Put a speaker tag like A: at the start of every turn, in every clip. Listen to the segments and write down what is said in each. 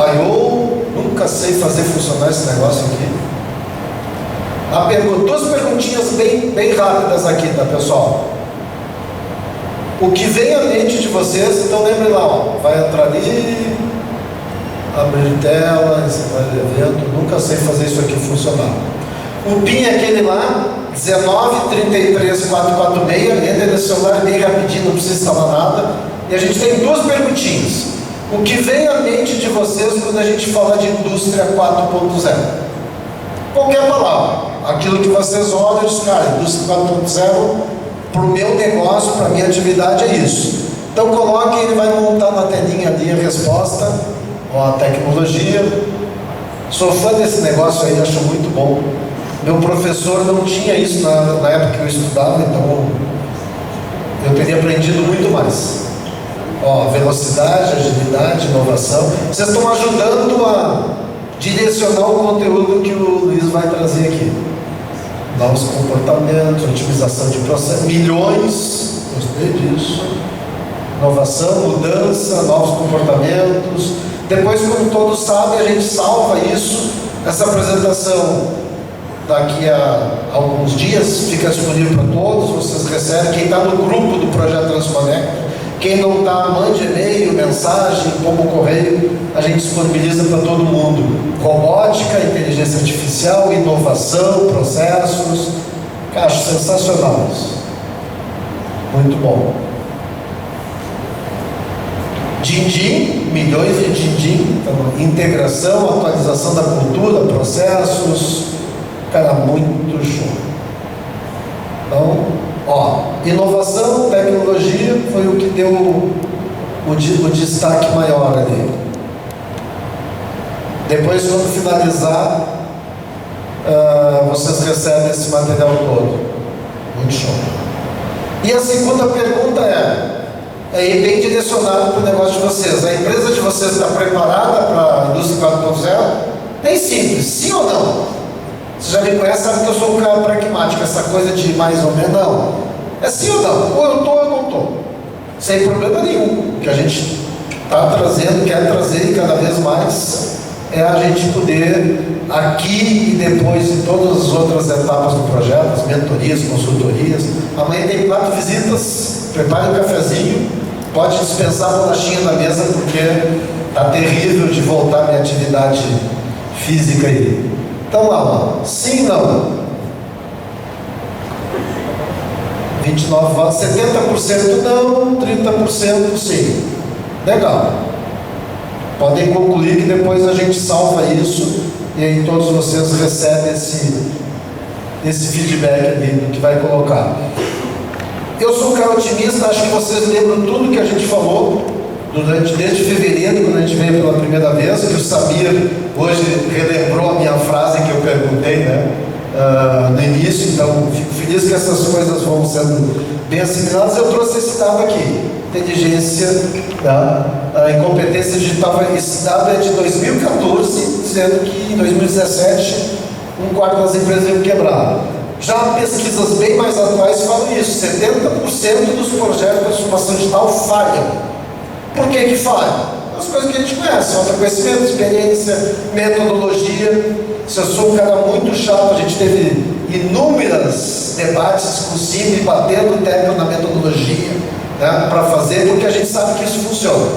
A: I/O, nunca sei fazer funcionar esse negócio aqui. Duas perguntinhas bem rápidas aqui, tá, pessoal? O que vem à mente de vocês, então lembre lá, ó, vai entrar ali, abrir tela, encerrar evento, nunca sei fazer isso aqui funcionar. O PIN é aquele lá, 1933446, entra no celular bem rapidinho, não precisa instalar nada. E a gente tem duas perguntinhas. O que vem à mente de vocês quando a gente fala de indústria 4.0? Qualquer palavra. Aquilo que vocês olham e dizem, cara, indústria 4.0, para o meu negócio, para a minha atividade é isso. Então coloque, ele vai montar na telinha ali a resposta, ó, a tecnologia. Sou fã desse negócio aí, acho muito bom. Meu professor não tinha isso na época que eu estudava, então eu teria aprendido muito mais. Ó, velocidade, agilidade, inovação. Vocês estão ajudando a direcionar o conteúdo que o Luiz vai trazer aqui. Novos comportamentos, otimização de processo, milhões, gostei disso. Inovação, mudança, novos comportamentos. Depois, como todos sabem, a gente salva isso. Essa apresentação daqui a alguns dias fica disponível para todos, vocês recebem. Quem está no grupo do Projeto Transconecta, quem não está, mande e-mail, mensagem, pombo correio, a gente disponibiliza para todo mundo. Robótica, inteligência artificial, inovação, processos. Acho sensacional isso. Muito bom. Din-din, milhões de din-din, então, integração, atualização da cultura, processos. Cara, muito show. Então, ó, inovação, tecnologia foi o que deu o destaque maior ali. Depois, quando finalizar, vocês recebem esse material todo. Muito show. E a segunda pergunta é bem direcionada para o negócio de vocês. A empresa de vocês está preparada para a indústria 4.0? Bem simples, sim ou não? Você já me conhece, sabe que eu sou um cara pragmático, essa coisa de mais ou menos, não. É sim ou não? Ou eu estou ou eu não estou. Sem problema nenhum. O que a gente está trazendo, quer trazer e cada vez mais é a gente poder, aqui e depois em todas as outras etapas do projeto, as mentorias, consultorias. Amanhã tem 4 visitas, prepare um cafezinho, pode dispensar a bolachinha da mesa, porque está terrível de voltar à minha atividade física aí. Então lá, sim, não. 29 votos, 70% não, 30% sim. Legal. Podem concluir que depois a gente salva isso e aí todos vocês recebem esse feedback ali do que vai colocar. Eu sou um cara otimista, acho que vocês lembram tudo que a gente falou desde fevereiro, quando a gente veio pela primeira vez, que o Samir hoje relembrou a minha frase que eu perguntei, né, no início. Então fico feliz que essas coisas vão sendo bem assimiladas. Eu trouxe esse dado aqui, inteligência, a incompetência digital. Esse dado é de 2014, dizendo que em 2017 um quarto das empresas iam quebrar. Já pesquisas bem mais atuais falam isso, 70% dos projetos de transformação digital falham. Por que falha? As coisas que a gente conhece, falta conhecimento, experiência, metodologia. Se eu sou um cara muito chato, a gente teve inúmeros debates com o Cine, batendo o teto na metodologia, né, para fazer, porque a gente sabe que isso funciona.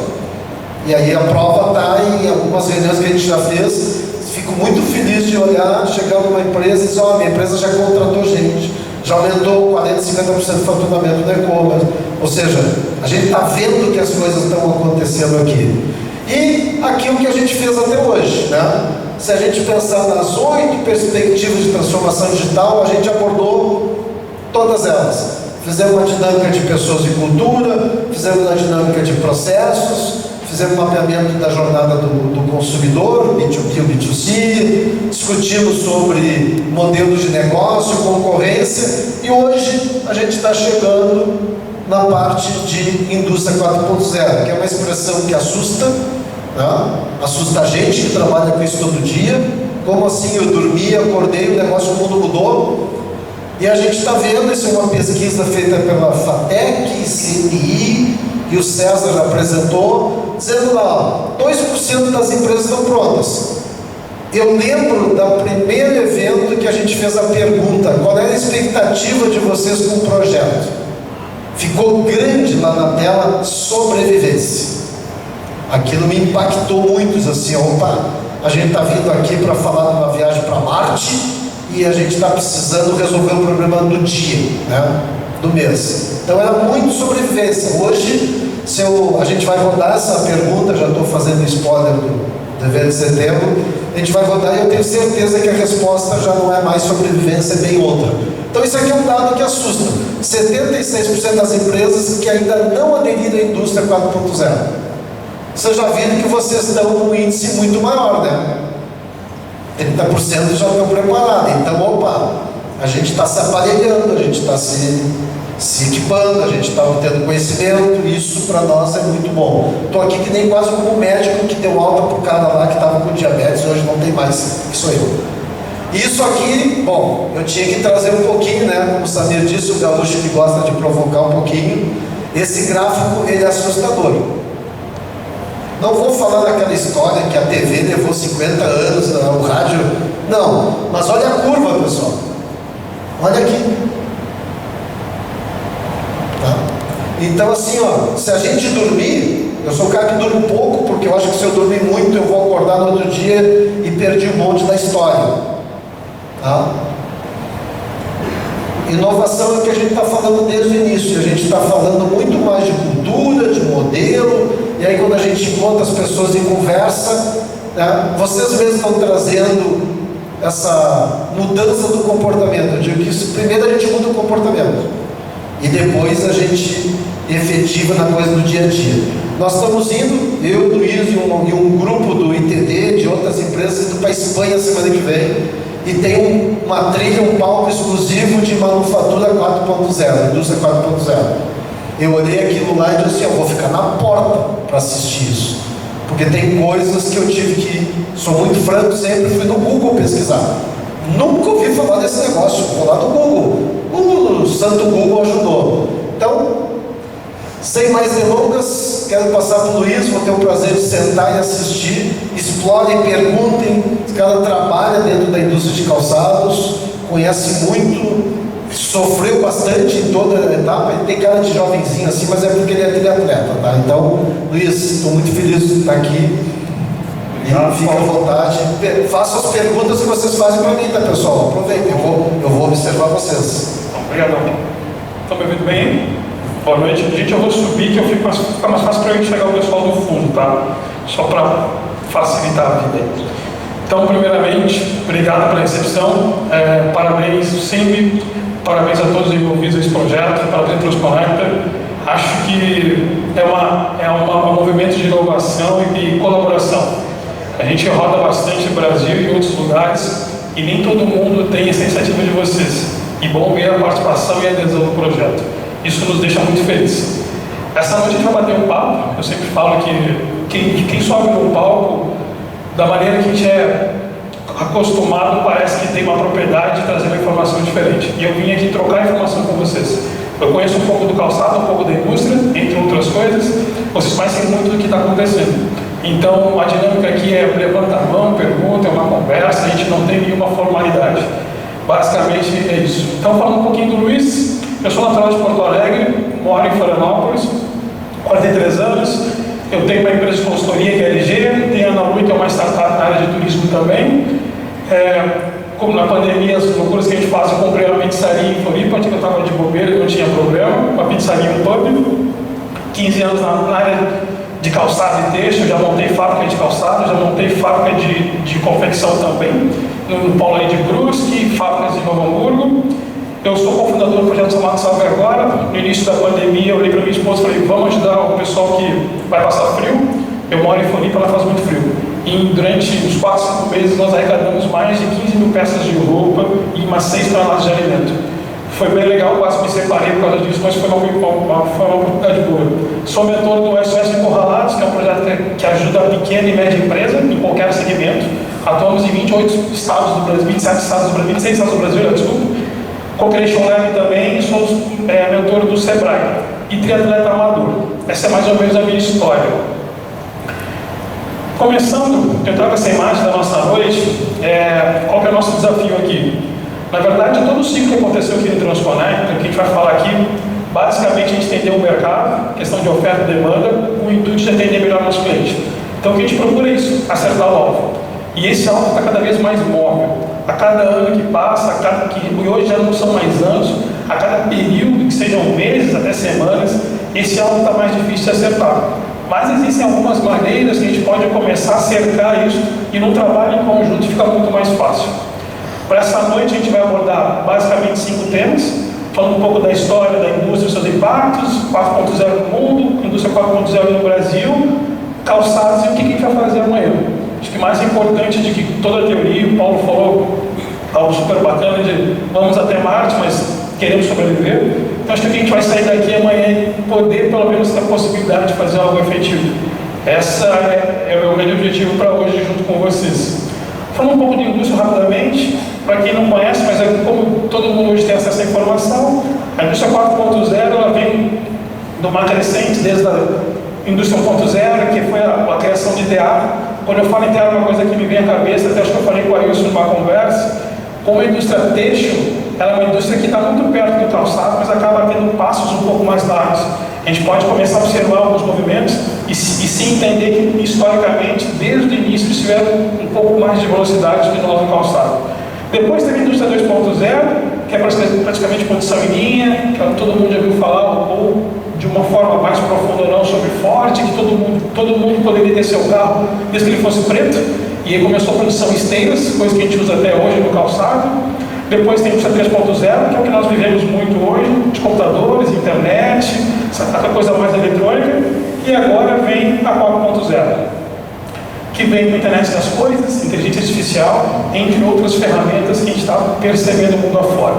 A: E aí a prova está em algumas reuniões que a gente já fez. Fico muito feliz de olhar, chegar numa empresa e dizer, minha empresa já contratou gente, já aumentou 40%, 50% do faturamento do e-commerce. Ou seja, a gente está vendo que as coisas estão acontecendo aqui. E aquilo que a gente fez até hoje, né? Se a gente pensar nas 8 perspectivas de transformação digital, a gente abordou todas elas. Fizemos uma dinâmica de pessoas e cultura, fizemos uma dinâmica de processos, fizemos um mapeamento da jornada do consumidor, B2B ou B2C, discutimos sobre modelos de negócio, concorrência, e hoje a gente está chegando na parte de indústria 4.0, que é uma expressão que assusta, né? Assusta a gente que trabalha com isso todo dia. Como assim? Eu dormi, acordei, o negócio, o mundo mudou. E a gente está vendo, isso é uma pesquisa feita pela FATEC, CNI e o César apresentou, dizendo lá, 2% das empresas estão prontas. Eu lembro do primeiro evento que a gente fez a pergunta, qual era a expectativa de vocês com o projeto? Ficou grande lá na tela, sobrevivência. Aquilo me impactou muito, diz assim, opa, a gente está vindo aqui para falar de uma viagem para Marte e a gente está precisando resolver o problema do dia, né? Do mês. Então era muito sobrevivência. Hoje, a gente vai rodar essa pergunta, já estou fazendo spoiler do evento de setembro, a gente vai rodar e eu tenho certeza que a resposta já não é mais sobrevivência, é bem outra. Então isso aqui é um dado que assusta. 76% das empresas que ainda não aderiram à indústria 4.0. Vocês já viram que vocês estão num índice muito maior, né? 30% já estão preparados. Então, opa, a gente está se aparelhando, a gente está se equipando, a gente está tendo conhecimento. Isso para nós é muito bom. Estou aqui que nem quase como médico que deu alta para o cara lá que estava com diabetes, hoje não tem mais, que sou eu. Isso aqui, bom, eu tinha que trazer um pouquinho, né? Como o Samir disse, o gaúcho que gosta de provocar um pouquinho. Esse gráfico, ele é assustador. Não vou falar daquela história que a TV levou 50 anos, o rádio. Não, mas olha a curva, pessoal. Olha aqui. Tá? Então assim, ó, se a gente dormir, eu sou o cara que dorme pouco, porque eu acho que se eu dormir muito, eu vou acordar no outro dia e perdi um monte da história. Tá? Inovação é o que a gente está falando desde o início. A gente está falando muito mais de cultura, de modelo. E aí quando a gente encontra as pessoas em conversa, né, vocês mesmos estão trazendo essa mudança do comportamento. Eu digo que isso, primeiro a gente muda o comportamento e depois a gente efetiva na coisa do dia a dia. Nós estamos indo, eu, Luiz e um grupo do ITD, de outras empresas, indo para a Espanha semana que vem, e tem uma trilha, um palco exclusivo de manufatura 4.0, indústria 4.0. Eu olhei aquilo lá e disse assim, eu vou ficar na porta para assistir isso, porque tem coisas que eu tive que, sou muito franco, sempre fui no Google pesquisar, nunca ouvi falar desse negócio, vou lá no Google, o santo Google ajudou. Então, sem mais delongas, quero passar para o Luiz, vou ter o prazer de sentar e assistir, explorem, perguntem, esse cara trabalha dentro da indústria de calçados, conhece muito, sofreu bastante em toda a etapa, ele tem cara de jovenzinho assim, mas é porque ele é triatleta, tá? Então, Luiz, estou muito feliz de estar aqui, e fica à vontade, façam as perguntas que vocês fazem para mim, tá, pessoal? Aproveitem, eu vou observar vocês.
B: Obrigado. Estão me ouvindo bem? Boa noite. Gente, eu vou subir, que fica mais fácil para eu enxergar o pessoal do fundo, tá? Só para facilitar a vida. Então, primeiramente, obrigado pela recepção, parabéns sempre, parabéns a todos os envolvidos nesse projeto, parabéns para os Conecta. Acho que é um movimento de inovação e colaboração. A gente roda bastante no Brasil e em outros lugares, e nem todo mundo tem essa iniciativa de vocês. E bom ver a participação e a adesão do projeto. Isso nos deixa muito felizes. Essa noite a gente vai bater um papo. Eu sempre falo que quem sobe no palco, da maneira que a gente é acostumado, parece que tem uma propriedade de trazer uma informação diferente. E eu vim aqui trocar informação com vocês. Eu conheço um pouco do calçado, um pouco da indústria, entre outras coisas. Vocês conhecem muito do que está acontecendo. Então, a dinâmica aqui é levanta a mão, pergunta, é uma conversa, a gente não tem nenhuma formalidade. Basicamente é isso. Então, falando um pouquinho do Luiz, eu sou natural de Porto Alegre, moro em Florianópolis, 43 anos, eu tenho uma empresa de consultoria que é a LG, tenho a Ana Lui, que é uma startup na área de turismo também. Como na pandemia, as loucuras que a gente faz, eu comprei uma pizzaria em Floripa, que eu estava de bobeira, não tinha problema, uma pizzaria e um pub, 15 anos na área de calçado e têxtil, já montei fábrica de calçado, já montei fábrica de confecção também, no Paulo aí de Brusque, fábricas de Novo Hamburgo. Eu sou cofundador do projeto Chamado Salve Agora. No início da pandemia, eu olhei para minha esposa e falei, vamos ajudar o pessoal que vai passar frio. Eu moro em Floripa, ela faz muito frio. E durante uns 4, 5 meses, nós arrecadamos mais de 15 mil peças de roupa e umas 6 toneladas de alimento. Foi bem legal, quase me separei por causa disso, mas foi uma oportunidade boa. Sou mentor do SOS Encurralados, que é um projeto que ajuda a pequena e média empresa em qualquer segmento. Atuamos em 28 estados do Brasil, 27 estados do Brasil, 26 estados do Brasil, desculpa. Co-Creation Lab também, sou mentor do Sebrae e triatleta amador. Essa é mais ou menos a minha história. Começando, eu trago essa imagem da nossa noite, qual que é o nosso desafio aqui? Na verdade, todo o ciclo que aconteceu aqui no Transconecta, que a gente vai falar aqui, basicamente a gente entendeu o mercado, questão de oferta e demanda, com o intuito de atender melhor o nosso cliente. Então o que a gente procura é isso, acertar o alvo. E esse alvo está cada vez mais móvel. A cada ano que passa, e hoje já não são mais anos, a cada período, que sejam meses até semanas, esse alvo está mais difícil de acertar. Mas existem algumas maneiras que a gente pode começar a cercar isso e num trabalho em conjunto fica muito mais fácil. Para essa noite a gente vai abordar basicamente 5 temas, falando um pouco da história da indústria e seus impactos, 4.0 no mundo, indústria 4.0 no Brasil, calçados e o que a gente vai fazer amanhã. Acho que mais importante de que toda a teoria, o Paulo falou algo super bacana de vamos até Marte, mas queremos sobreviver. Então acho que a gente vai sair daqui amanhã e poder pelo menos ter a possibilidade de fazer algo efetivo. Essa é o meu grande objetivo para hoje junto com vocês. Falando um pouco de indústria rapidamente, para quem não conhece, mas como todo mundo hoje tem acesso à informação, a indústria 4.0 ela vem de uma crescente desde a indústria 1.0, que foi a criação de TA. Quando eu falo em TA, uma coisa que me vem à cabeça, até acho que eu falei com a Wilson numa conversa, como a indústria têxtil, ela é uma indústria que está muito perto do calçado, mas acaba tendo passos um pouco mais largos. A gente pode começar a observar alguns movimentos e se entender que, historicamente, desde o início, eles tiveram um pouco mais de velocidade do que nós no calçado. Depois teve a indústria 2.0, que é praticamente produção em linha, que todo mundo já ouviu falar, ou de uma forma mais profunda ou não, sobre Ford, que todo mundo poderia ter seu carro desde que ele fosse preto. E aí começou a produção em esteiras, coisa que a gente usa até hoje no calçado. Depois tem a indústria 3.0, que é o que nós vivemos muito hoje, de computadores, internet, essa coisa mais eletrônica. E agora vem a 4.0, que vem com a internet das coisas, inteligência artificial, entre outras ferramentas que a gente está percebendo o mundo afora.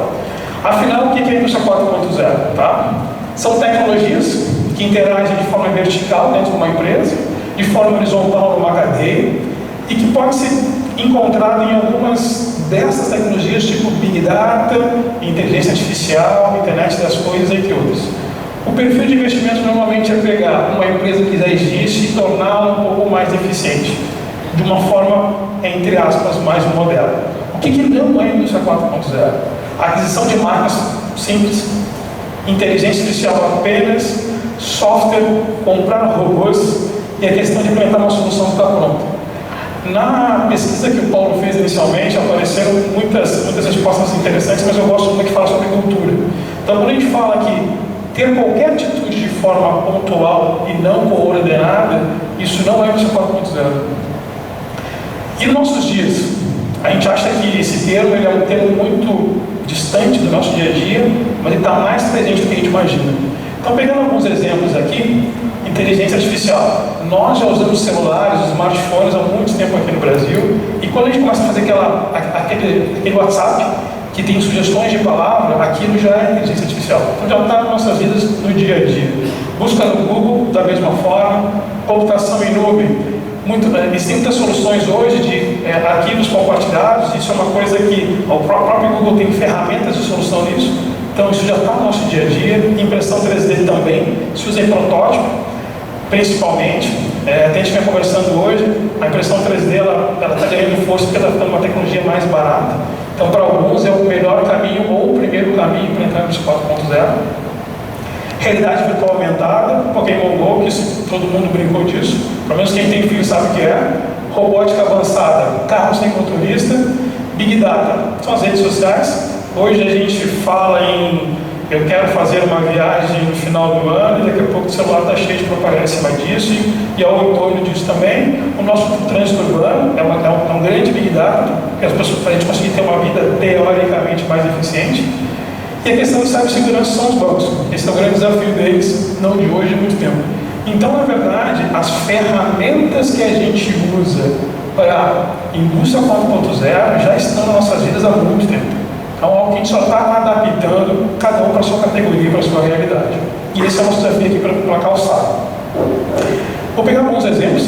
B: Afinal, o que é a indústria 4.0? Tá? São tecnologias que interagem de forma vertical dentro de uma empresa, de forma horizontal numa cadeia, e que pode ser encontrado em algumas dessas tecnologias, tipo Big Data, inteligência artificial, internet das coisas, entre outras. O perfil de investimento normalmente é pegar uma empresa que já existe e torná-la um pouco mais eficiente, de uma forma, entre aspas, mais moderna. O que não é a indústria 4.0? A aquisição de marcas simples, inteligência artificial apenas, software, comprar robôs e a questão de implementar uma solução que está pronta. Na pesquisa que o Paulo fez inicialmente, apareceram muitas respostas interessantes, mas eu gosto muito que fala sobre cultura. Então, quando a gente fala que ter qualquer atitude de forma pontual e não coordenada, isso não é o 4.0. E nos nossos dias, a gente acha que esse termo ele é um termo muito distante do nosso dia a dia, mas ele está mais presente do que a gente imagina. Então, pegando alguns exemplos aqui, inteligência artificial. Nós já usamos celulares, smartphones há muito tempo aqui no Brasil, e quando a gente começa a fazer aquele WhatsApp, que tem sugestões de palavra, aquilo já é inteligência artificial. Então já está nas nossas vidas no dia a dia. Busca no Google, da mesma forma, computação em nuvem. Existem muitas soluções hoje de arquivos compartilhados, isso é uma coisa que o próprio Google tem ferramentas de solução nisso. Então isso já está no nosso dia a dia. Impressão 3D também, se usa em protótipo, principalmente. A gente vem conversando hoje, a impressão 3D ela está ganhando força porque ela está ficando uma tecnologia mais barata. Então, para alguns é o melhor caminho ou o primeiro caminho para entrar no 4.0. Realidade virtual aumentada, Pokémon Go, que todo mundo brincou disso, pelo menos quem tem filho sabe o que é. Robótica avançada, carros sem motorista. Big Data, são as redes sociais. Hoje a gente fala em eu quero fazer uma viagem no final do ano e daqui a pouco o celular está cheio de propaganda em cima disso e ao entorno disso também. O nosso trânsito urbano é um grande Big Data, para a gente conseguir ter uma vida teoricamente mais eficiente. E a questão de cibersegurança são os bancos. Esse é o grande desafio deles, não de hoje, há muito tempo. Então, na verdade, as ferramentas que a gente usa para a indústria 4.0 já estão nas nossas vidas há muito tempo. Então, algo que a gente só está adaptando, cada um para a sua categoria, para a sua realidade. E esse é o nosso desafio aqui para calçado. Vou pegar alguns exemplos,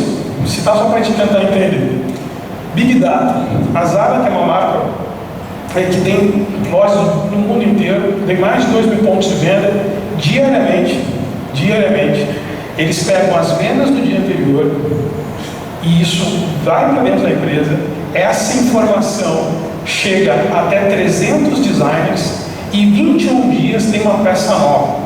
B: citar só para a gente tentar entender. Big Data. A Zara, que é uma marca que tem lojas no mundo inteiro, tem mais de 2.000 pontos de venda diariamente. Eles pegam as vendas do dia anterior e isso vai para dentro da empresa. Essa informação chega até 300 designers e em 21 dias tem uma peça nova.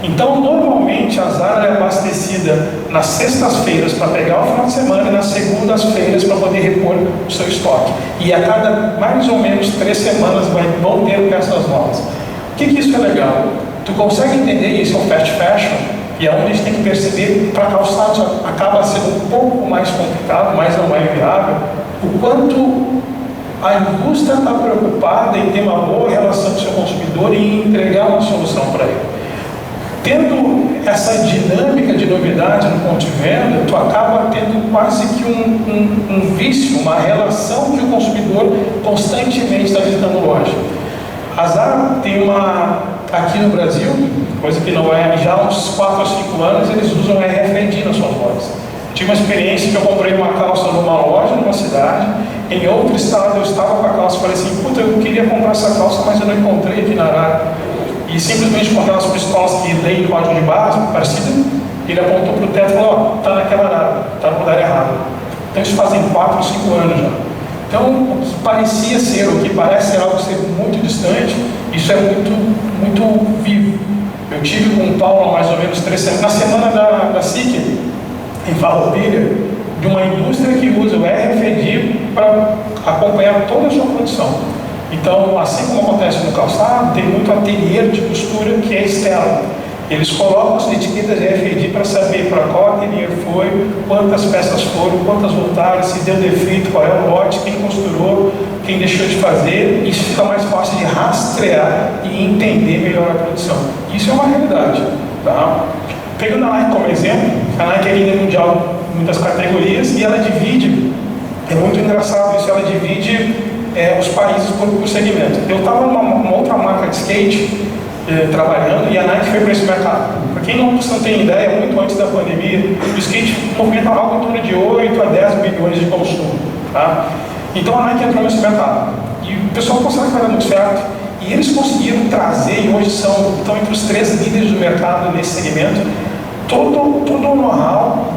B: Então, normalmente, a Zara é abastecida nas sextas-feiras para pegar o final de semana e nas segundas-feiras para poder repor o seu estoque. E a cada mais ou menos 3 semanas vão ter peças novas. O que isso é legal? Tu consegue entender isso, é o fast fashion, e é onde a gente tem que perceber, para calçados acaba sendo um pouco mais complicado, mas não é inviável, o quanto a indústria está preocupada em ter uma boa relação com o seu consumidor e em entregar uma solução para ele. Tendo essa dinâmica de novidade no ponto de venda, tu acaba tendo quase que um vício, uma relação que o consumidor constantemente está visitando loja. A Zara tem aqui no Brasil, coisa que não é, já há uns 4 ou 5 anos, eles usam RFID nas suas lojas. Tive uma experiência que eu comprei uma calça numa loja, numa cidade, em outro estado eu estava com a calça, falei assim, puta, eu queria comprar essa calça, mas eu não encontrei aqui na Arara. E simplesmente com aquelas pistolas que leem código de barras, parecido, ele apontou para o teto e falou, ó, está naquela área, está no lugar errado. Então isso fazem 4 ou 5 anos já. Então, o que parecia ser, o que parece ser algo ser muito distante, isso é muito vivo. Eu tive com o Paulo há mais ou menos 3 semanas, na semana da SIC, em Farroupilha, de uma indústria que usa o RFID para acompanhar toda a sua produção. Então, assim como acontece no calçado, tem muito ateliê de costura que é externo. Eles colocam as etiquetas de RFID para saber para qual ateliê foi, quantas peças foram, quantas voltaram, se deu defeito, qual é o lote, quem costurou, quem deixou de fazer. Isso fica mais fácil de rastrear e entender melhor a produção. Isso é uma realidade. Tá? Pegando a Nike como exemplo, a Nike é líder mundial em muitas categorias e ela divide, é muito engraçado isso, ela divide os países por segmento. Eu estava numa outra marca de skate trabalhando e a Nike foi para esse mercado. Para quem não tem ideia, muito antes da pandemia, o skate movimenta algo em torno de 8 a 10 bilhões de consumo. Tá? Então a Nike entrou nesse mercado. E o pessoal consegue fazer muito certo. E eles conseguiram trazer, e hoje estão entre os 3 líderes do mercado nesse segmento, todo o know-how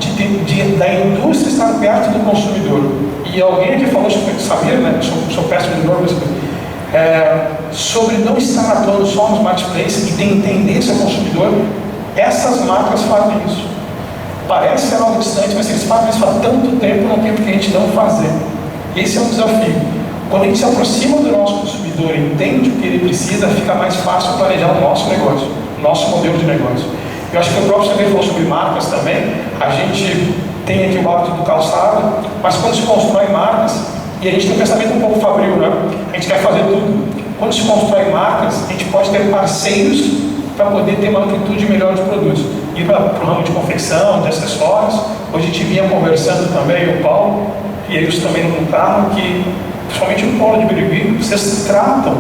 B: da indústria estar perto do consumidor. E alguém aqui falou, sabia, né? Sou péssimo de nome, sobre não estar atuando só nos marketplaces e ter entender seu consumidor. Essas marcas fazem isso. Parece ser algo distante, mas eles fazem isso há tanto tempo, não tem porque a gente não fazer. Esse é um desafio. Quando a gente se aproxima do nosso consumidor e entende o que ele precisa, fica mais fácil planejar o nosso negócio, o nosso modelo de negócio. Eu acho que o próprio Xavier falou sobre marcas também. A gente tem aqui o hábito do calçado, mas quando se constrói marcas, e a gente tem um pensamento um pouco fabril, né? A gente quer fazer tudo. Quando se constrói marcas, a gente pode ter parceiros para poder ter uma amplitude melhor de produtos. Ir para o ramo de confecção, de acessórios. Hoje a gente vinha conversando também, o Paulo, e eles também no carro, que principalmente o Paulo de Birigui, vocês tratam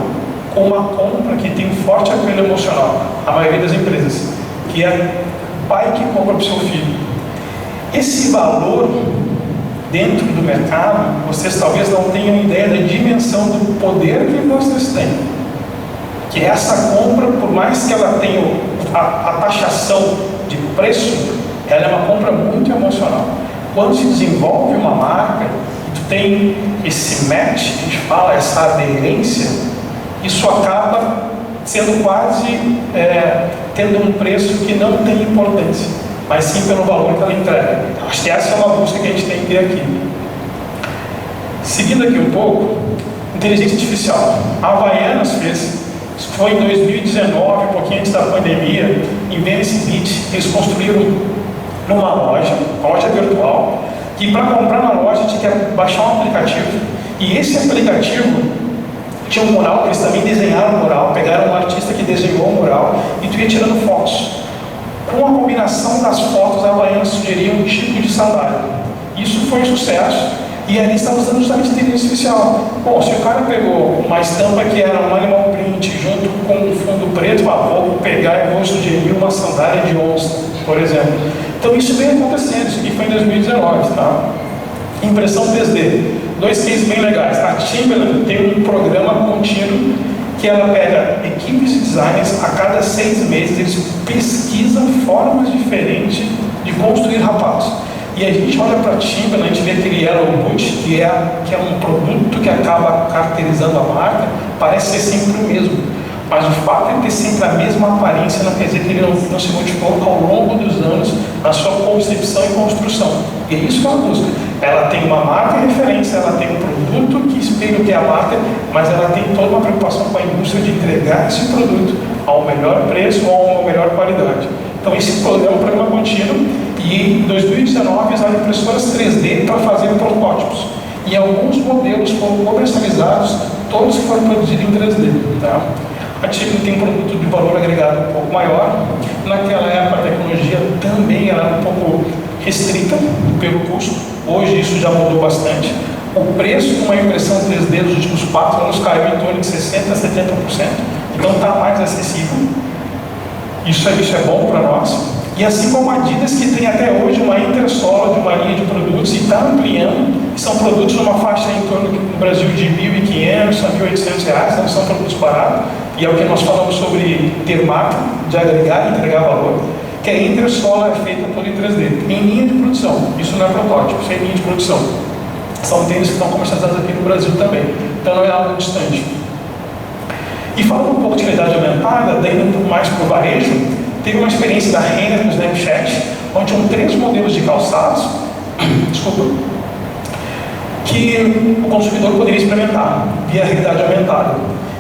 B: com uma compra que tem um forte apelo emocional, a maioria das empresas, que é o pai que compra para o seu filho. Esse valor dentro do mercado, vocês talvez não tenham ideia da dimensão do poder que vocês têm. Que essa compra, por mais que ela tenha a taxação de preço, ela é uma compra muito emocional. Quando se desenvolve uma marca, e tu tem esse match, a gente fala, essa aderência, isso acaba sendo quase tendo um preço que não tem importância, mas sim pelo valor que ela entrega. Acho que essa é uma busca que a gente tem que ter aqui. Seguindo aqui um pouco, inteligência artificial. A Havaianas fez, foi em 2019, um pouquinho antes da pandemia, em Venice Beach, eles construíram numa loja, uma loja virtual, que para comprar na loja tinha que baixar um aplicativo. E esse aplicativo tinha um mural, eles também desenharam o mural, pegaram um artista que desenhou o mural e tu ia tirando fotos. Com a combinação das fotos, a Havaianas sugeria um tipo de sandália. Isso foi um sucesso e ali está usando justamente inteligência artificial. Bom, se o cara pegou uma estampa que era um animal print junto com um fundo preto, vou pegar e vou sugerir uma sandália de onça, por exemplo. Então isso vem acontecendo, isso aqui foi em 2019, tá? Impressão 3D. 2 cases bem legais. A Timberland tem um programa contínuo que ela pega equipes de designers, a cada 6 meses eles pesquisam formas diferentes de construir rapazes. E a gente olha para a Timberland, a gente vê aquele Yellow Boot, que é um produto que acaba caracterizando a marca, parece ser sempre o mesmo. Mas o fato de ter sempre a mesma aparência não quer dizer que ele não se modificou ao longo dos anos na sua concepção e construção. E é isso que ela busca. Ela tem uma marca de referência, ela tem um produto que espelha o que é a marca, mas ela tem toda uma preocupação com a indústria de entregar esse produto ao melhor preço ou a uma melhor qualidade. Então esse programa é um programa contínuo e em 2019 usaram impressoras 3D para fazer protótipos. E alguns modelos foram comercializados, todos que foram produzidos em 3D. Tá? A Timberland tem um produto de valor agregado um pouco maior. Naquela época a tecnologia também era um pouco restrita pelo custo. Hoje isso já mudou bastante. O preço de uma impressão 3D nos últimos 4 anos caiu em torno de 60% a 70%. Então está mais acessível. Isso é bom para nós. E assim como a Adidas, que tem até hoje uma intersola de uma linha de produtos e está ampliando, são produtos numa faixa em torno no Brasil de R$ 1.500 a R$ 1.800, não são produtos baratos. E é o que nós falamos sobre ter marca, de agregar e entregar valor, que a intersola é feita toda em 3D, em linha de produção. Isso não é protótipo, isso é linha de produção. São tênis que estão comercializados aqui no Brasil também, então não é algo distante. E falando um pouco de realidade aumentada, daí um pouco mais para o varejo, teve uma experiência da Renner no Snapchat, onde tinham 3 modelos de calçados, que o consumidor poderia experimentar via realidade aumentada.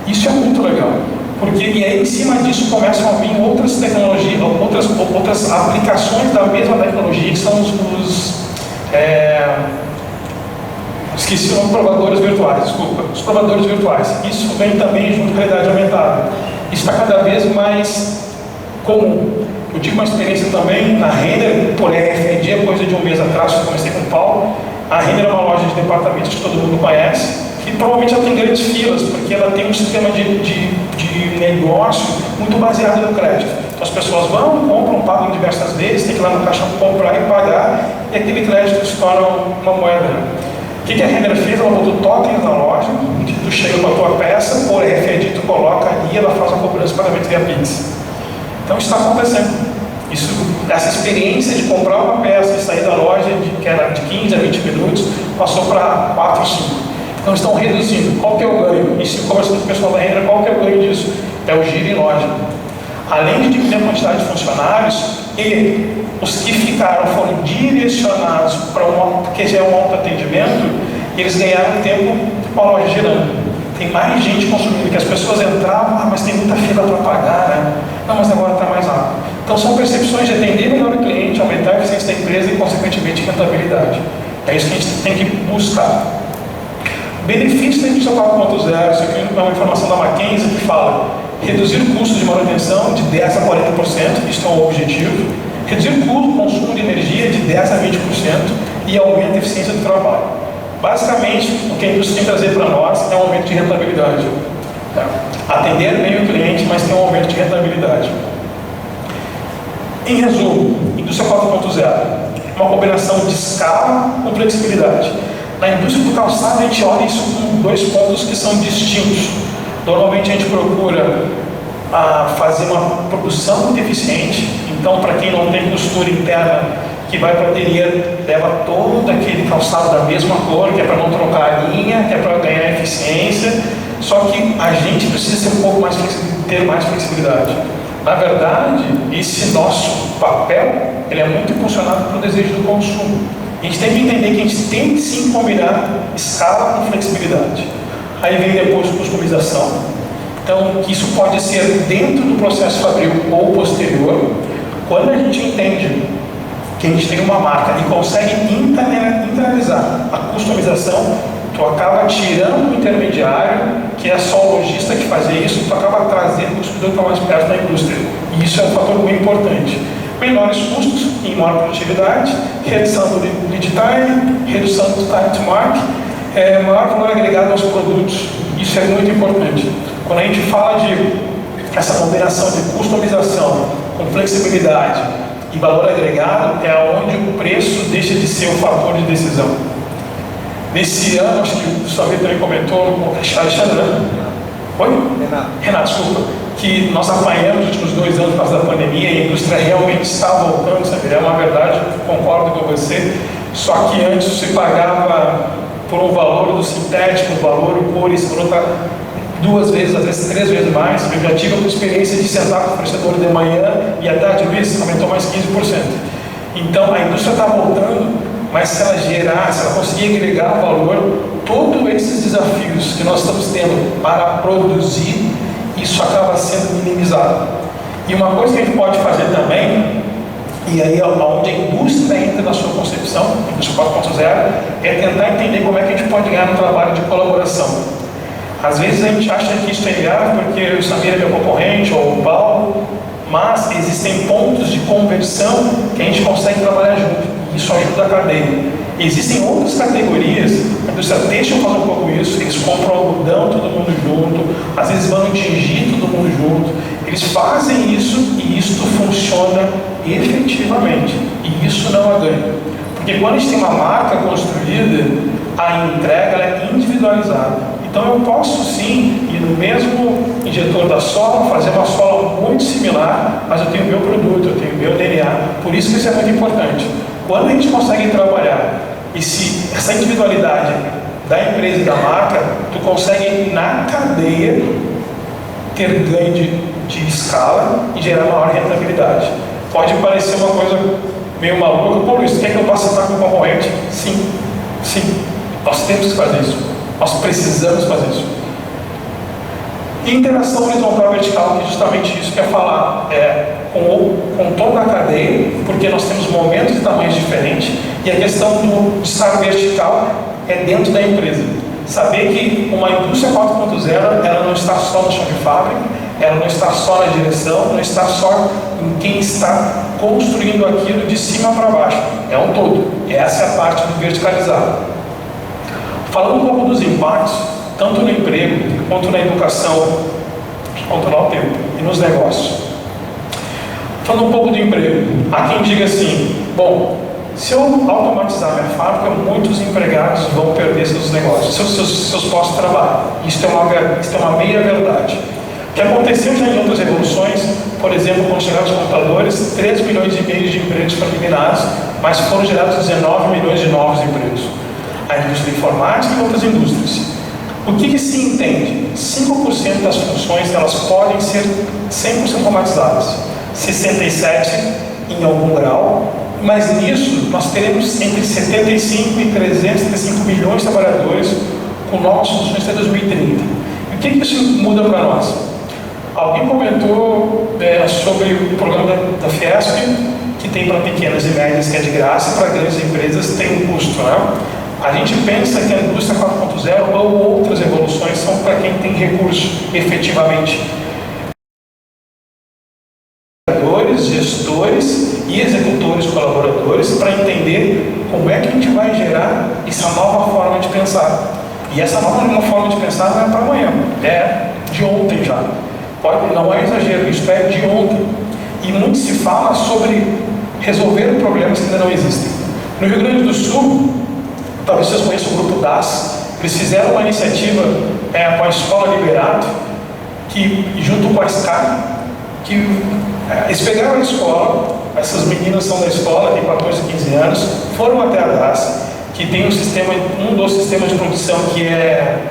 B: Isso é muito legal, porque e aí em cima disso começam a vir outras tecnologias, outras aplicações da mesma tecnologia, que são esqueci o nome, provadores virtuais, os provadores virtuais. Isso vem também junto com a realidade aumentada. Isso está cada vez mais comum. Eu tive uma experiência também na Renner, por RFID, há coisa de um mês atrás, eu comecei com o Paulo. A Renner é uma loja de departamentos que todo mundo conhece, que provavelmente ela tem grandes filas, porque ela tem um sistema de negócio muito baseado no crédito. Então as pessoas vão, compram, pagam diversas vezes, tem que ir lá no caixa comprar e pagar, e aquele crédito se torna uma moeda. O que a Renner fez? Ela botou tokens na loja, tu chega com a tua peça, por RFID tu coloca ali e ela faz uma cobrança de pagamento via Pix. Então isso está acontecendo. Essa experiência de comprar uma peça e sair da loja, que era de 15 a 20 minutos, passou para 4 ou 5. Então estão reduzindo. Qual que é o ganho? E se conversando com o pessoal da Renner, qual que é o ganho disso? É o giro em loja. Além de diminuir a quantidade de funcionários, e os que ficaram foram direcionados para porque já é um autoatendimento, eles ganharam tempo com a loja girando. Tem mais gente consumindo, que as pessoas entravam, mas tem muita fila para pagar, né? Não, mas agora está mais rápido. Então são percepções de atender melhor o cliente, aumentar a eficiência da empresa e, consequentemente, rentabilidade. É isso que a gente tem que buscar. Benefício da indústria 4.0, isso aqui é uma informação da McKinsey que fala reduzir o custo de manutenção de 10% a 40%, isso é um objetivo, reduzir o consumo de energia de 10% a 20% e aumenta a eficiência do trabalho. Basicamente, o que a indústria tem que trazer para nós é um aumento de rentabilidade. Atender bem o cliente, mas ter um aumento de rentabilidade. Em resumo, indústria 4.0, uma combinação de escala com flexibilidade. Na indústria do calçado, a gente olha isso com 2 pontos que são distintos. Normalmente a gente procura fazer uma produção muito eficiente. Então, para quem não tem costura interna, que vai para a ateliê, leva todo aquele calçado da mesma cor, que é para não trocar a linha, que é para ganhar eficiência. Só que a gente precisa ser um pouco mais ter mais flexibilidade. Na verdade, esse nosso papel, ele é muito impulsionado pelo desejo do consumo. A gente tem que entender que a gente tem que sim combinar escala com flexibilidade. Aí vem depois customização. Então, isso pode ser dentro do processo fabril ou posterior. Quando a gente entende que a gente tem uma marca e consegue internalizar a customização, tu acaba tirando o intermediário, que é só o lojista que faz isso, tu acaba trazendo o consumidor para mais perto da indústria. E isso é um fator muito importante. Menores custos e maior produtividade, redução do lead time, redução do time to market, maior valor agregado aos produtos. Isso é muito importante. Quando a gente fala de essa combinação de customização com flexibilidade e valor agregado, é onde o preço deixa de ser o fator de decisão. Nesse ano, acho que o Samir também comentou, Alexandre, né? Oi? Renato, desculpa. que nós apanhamos nos últimos 2 anos por causa da pandemia e a indústria realmente está voltando, sabe? É uma verdade, concordo com você. Só que antes se pagava por um valor do sintético, um valor o cores, por outra 2 vezes, às vezes 3 vezes mais. Eu já tive a experiência de sentar com o fornecedor de manhã e à tarde, aumentou mais 15%. Então a indústria está voltando, mas se ela gerar, se ela conseguir agregar valor, todos esses desafios que nós estamos tendo para produzir, isso acaba sendo minimizado. E uma coisa que a gente pode fazer também, e aí onde a indústria entra na sua concepção, indústria 4.0, é tentar entender como é que a gente pode ganhar no trabalho de colaboração. Às vezes a gente acha que isso é viável porque o Samir é meu concorrente, ou o Paulo, mas existem pontos de conversão que a gente consegue trabalhar junto, e isso ajuda a cadeia. Existem outras categorias, a indústria deixa fazer um pouco isso, eles compram algodão todo mundo junto, às vezes vão atingir todo mundo junto, eles fazem isso e isso funciona efetivamente, e isso não é ganho. Porque quando a gente tem uma marca construída, a entrega ela é individualizada. Então eu posso sim ir no mesmo injetor da sola, fazer uma sola muito similar, mas eu tenho o meu produto, eu tenho o meu DNA, por isso que isso é muito importante. Quando a gente consegue trabalhar essa individualidade da empresa e da marca, tu consegue na cadeia ter ganho de escala e gerar maior rentabilidade. Pode parecer uma coisa meio maluca, pô Luiz, quer que eu possa estar com o concorrente? Sim, nós temos que fazer isso, nós precisamos fazer isso. E interação horizontal vertical, que é justamente isso que é falar com toda a cadeia, porque nós temos momentos e tamanhos diferentes, e a questão de estar vertical é dentro da empresa. Saber que uma indústria 4.0, ela não está só no chão de fábrica, ela não está só na direção, não está só em quem está construindo aquilo de cima para baixo, é um todo. Essa é a parte do verticalizado. Falando um pouco dos impactos, tanto no emprego, quanto na educação, controlar o tempo, e nos negócios. Falando um pouco do emprego, há quem diga assim, bom, se eu automatizar minha fábrica, muitos empregados vão perder seus negócios, seus postos de trabalho. Isso é uma meia verdade. O que aconteceu já em outras revoluções, por exemplo, quando chegaram os computadores, 3 milhões e meio de empregos foram eliminados, mas foram gerados 19 milhões de novos empregos. A indústria informática e outras indústrias. O que se entende? 5% das funções elas podem ser 100% automatizadas, 67% em algum grau, mas nisso nós teremos entre 75 e 335 milhões de trabalhadores com novas funções até 2030. E o que isso muda para nós? Alguém comentou sobre o programa da Fiesp, que tem para pequenas e médias, que é de graça, e para grandes empresas tem um custo, né? A gente pensa que a indústria 4.0 ou outras evoluções são para quem tem recurso, efetivamente. Gestores e executores, colaboradores, para entender como é que a gente vai gerar essa nova forma de pensar. E essa nova forma de pensar não é para amanhã, é de ontem já. Não é exagero, isso é de ontem. E muito se fala sobre resolver problemas que ainda não existem. No Rio Grande do Sul, talvez vocês conheçam o grupo DAS, eles fizeram uma iniciativa com a Escola Liberato, que, junto com a SCAR, que eles pegaram a escola, essas meninas são da escola, têm 14, 15 anos, foram até a DAS, que tem um dos sistemas de produção que é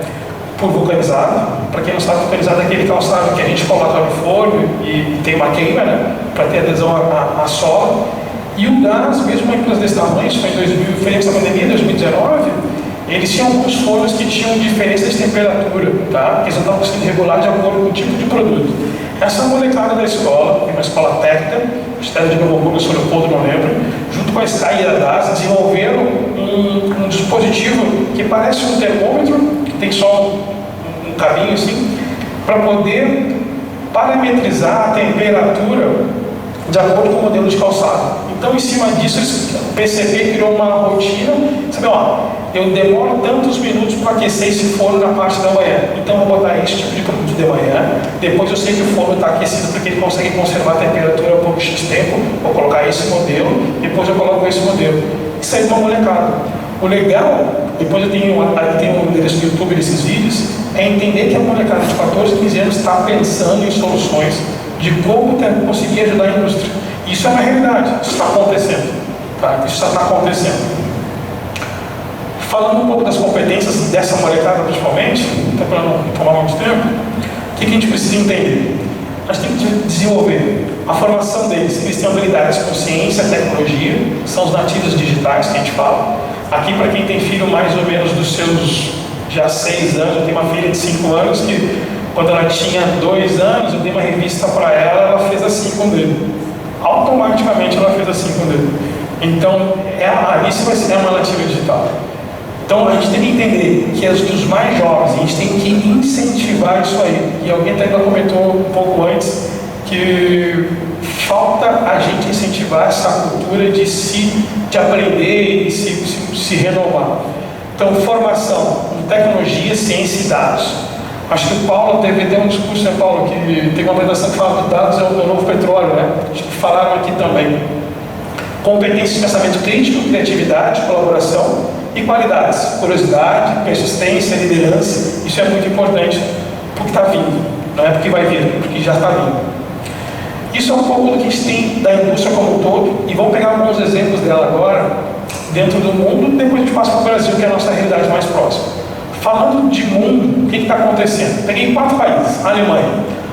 B: por vulcanizado. Para quem não sabe, vulcanizado é aquele calçado que a gente coloca no forno e tem uma queima, né, para ter adesão à sola. E o DAS, mesmo uma empresa desse tamanho, isso foi em antes da pandemia, 2019, eles tinham alguns fornos que tinham diferença de temperatura, tá? Que eles não estavam conseguindo regular de acordo com o tipo de produto. Essa molecada da escola, uma escola técnica, Estado de Novo eu sou Leopoldo, não lembro, junto com a Sky e a DAS, desenvolveram um dispositivo que parece um termômetro, que tem só um cabinho assim, para poder parametrizar a temperatura de acordo com o modelo de calçado. Então, em cima disso, o PCB criou uma rotina, sabe, eu demoro tantos minutos para aquecer esse forno na parte da manhã, então eu vou botar esse tipo de produto de manhã, depois eu sei que o forno está aquecido porque ele consegue conservar a temperatura por X tempo, vou colocar esse modelo, depois eu coloco esse modelo. Isso aí é uma molecada. O legal, depois tem um endereço no YouTube desses vídeos, é entender que a molecada de 14, 15 anos está pensando em soluções de como conseguir ajudar a indústria. Isso é uma realidade, isso está acontecendo. Tá? Isso está acontecendo. Falando um pouco das competências dessa molecada, principalmente, até para não tomar muito tempo, o que a gente precisa entender? Nós temos que desenvolver a formação deles. Eles têm habilidades com ciência, tecnologia, são os nativos digitais que a gente fala. Aqui, para quem tem filho mais ou menos dos seus já 6 anos, eu tenho uma filha de 5 anos que, quando ela tinha 2 anos, eu dei uma revista para ela, ela fez assim com o dedo. Automaticamente ela fez assim com o dedo. Então, isso vai ser uma nativa digital. Então, a gente tem que entender que os mais jovens, a gente tem que incentivar isso aí. E alguém até ainda comentou um pouco antes que falta a gente incentivar essa cultura de aprender e se renovar. Então, formação em tecnologia, ciência e dados. Acho que o Paulo teve um discurso, né, Paulo, que tem uma apresentação que fala que dados é o novo petróleo, né? Acho que falaram aqui também. Competência de pensamento crítico, criatividade, colaboração e qualidades. Curiosidade, persistência, liderança. Isso é muito importante porque está vindo. Não é porque vai vir, porque já está vindo. Isso é um pouco do que a gente tem da indústria como um todo. E vamos pegar alguns exemplos dela agora, dentro do mundo, depois a gente passa para o Brasil, que é a nossa realidade mais próxima. Falando de mundo, o que está acontecendo? Peguei 4 países. A Alemanha.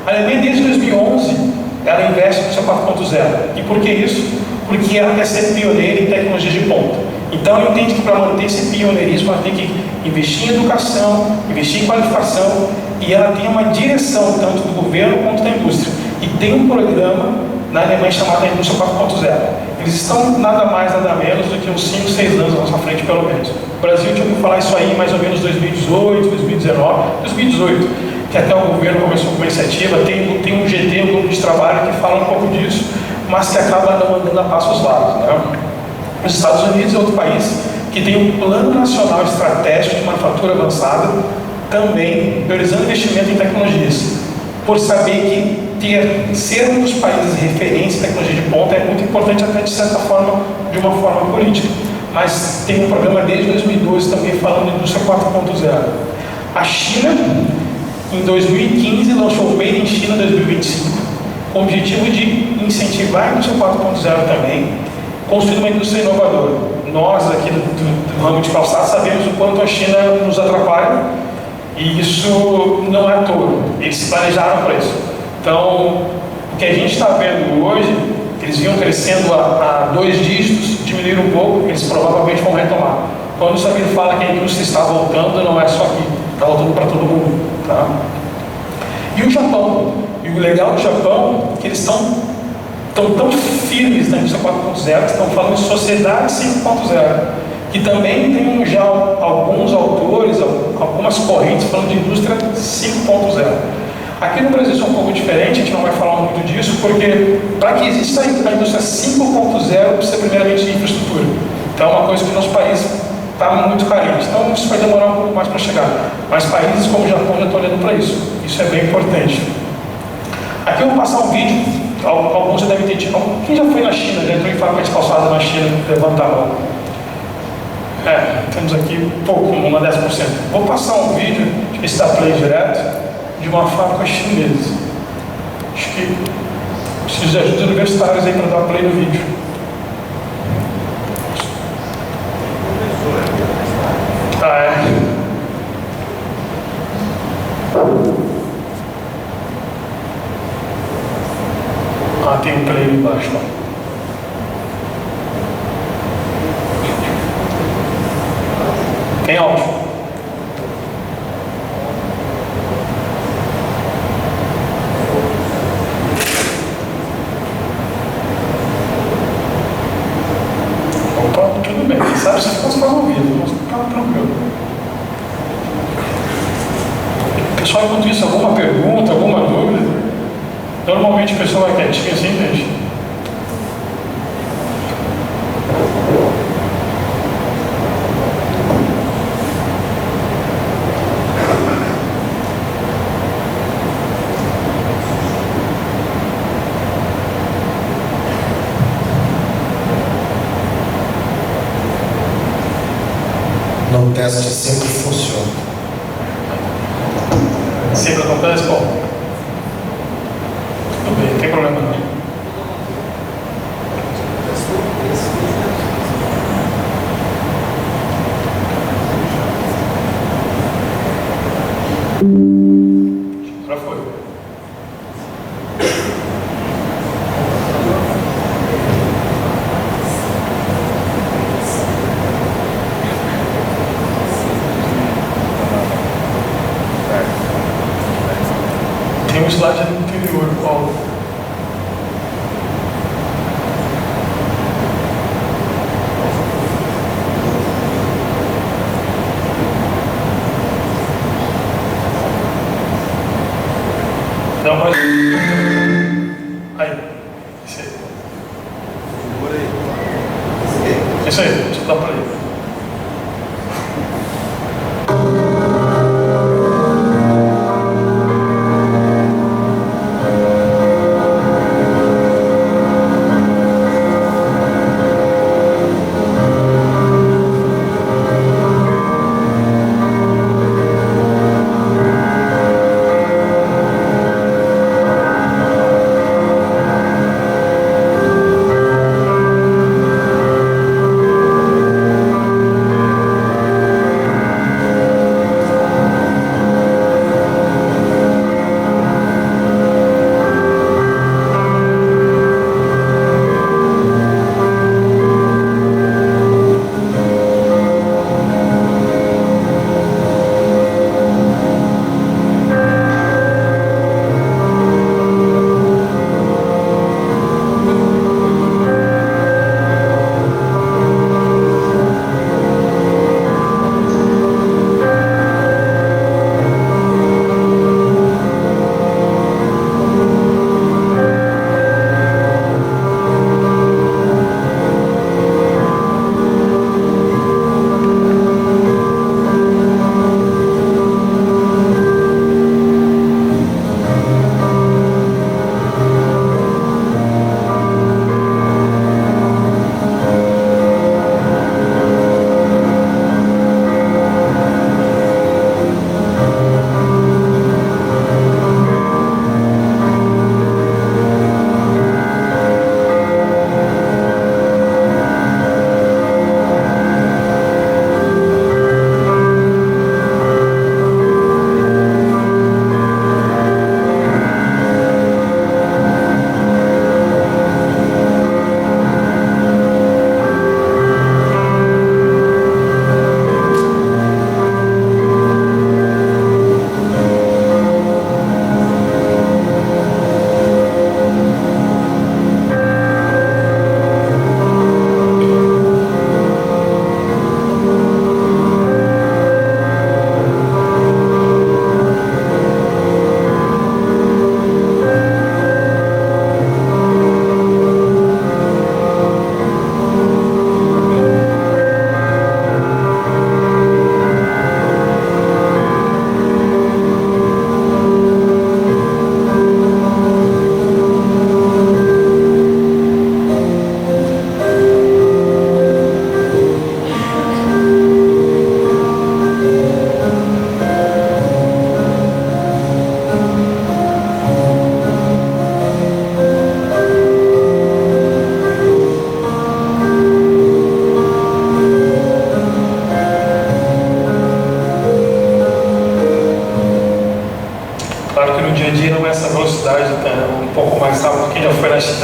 B: A Alemanha, desde 2011, ela investe no seu 4.0. E por que isso? Porque ela quer ser pioneira em tecnologia de ponta. Então, ela entende que para manter esse pioneirismo, ela tem que investir em educação, investir em qualificação, e ela tem uma direção, tanto do governo quanto da indústria. E tem um programa na Alemanha chamado Indústria 4.0. Eles estão nada mais, nada menos do que uns 5, 6 anos à nossa frente, pelo menos. O Brasil tinha ouvido falar isso aí mais ou menos 2018, 2019, 2018, que até o governo começou com uma iniciativa, tem um GT, um grupo de trabalho, que fala um pouco disso, mas que acaba não andando a passos largos, né? Os Estados Unidos é outro país que tem um plano nacional estratégico de manufatura avançada, também priorizando investimento em tecnologias, por saber que ser um dos países referência em tecnologia de ponta é muito importante, até de certa forma, de uma forma política. Mas tem um programa desde 2012 também falando de indústria 4.0. A China, em 2015, lançou o Made in China 2025, com o objetivo de incentivar a indústria 4.0 também, construir uma indústria inovadora. Nós, aqui do ramo de calçado, sabemos o quanto a China nos atrapalha, e isso não é à toa. Eles se planejaram para isso. Então, o que a gente está vendo hoje, eles vinham crescendo a 2 dígitos, diminuíram um pouco, eles provavelmente vão retomar. Quando o Samir fala que a indústria está voltando, não é só aqui, está voltando para todo mundo. Tá? E o Japão. E o legal do Japão é que eles estão tão firmes na indústria 4.0, que estão falando de sociedade 5.0, que também tem já alguns autores, algumas correntes falando de indústria 5.0. Aqui no Brasil isso é um pouco diferente, a gente não vai falar muito disso, porque para que exista a indústria 5.0 precisa primeiramente de infraestrutura. Então é uma coisa que o nosso país está muito carente. Então isso vai demorar um pouco mais para chegar. Mas países como o Japão já estão olhando para isso. Isso é bem importante. Aqui eu vou passar um vídeo, alguns já devem ter tido. Quem já foi na China, já entrou em fábrica de calçado na China, levanta a mão. Temos aqui pouco, uma 10%. Vou passar um vídeo, acho que esse dá play direto, de uma fábrica chinesa. Acho que preciso de ajuda universitários aí para dar play no vídeo. Tem um play embaixo. Tem áudio. Opa, tudo bem. Quem sabe se fosse para ouvir, mas ficar tranquilo. Pessoal, enquanto isso, alguma pergunta, alguma dúvida? Normalmente a pessoa vai quietinha assim, entende?
A: No teste sempre funciona.
B: Isso aí. Isso aí, deixa eu dar para ele.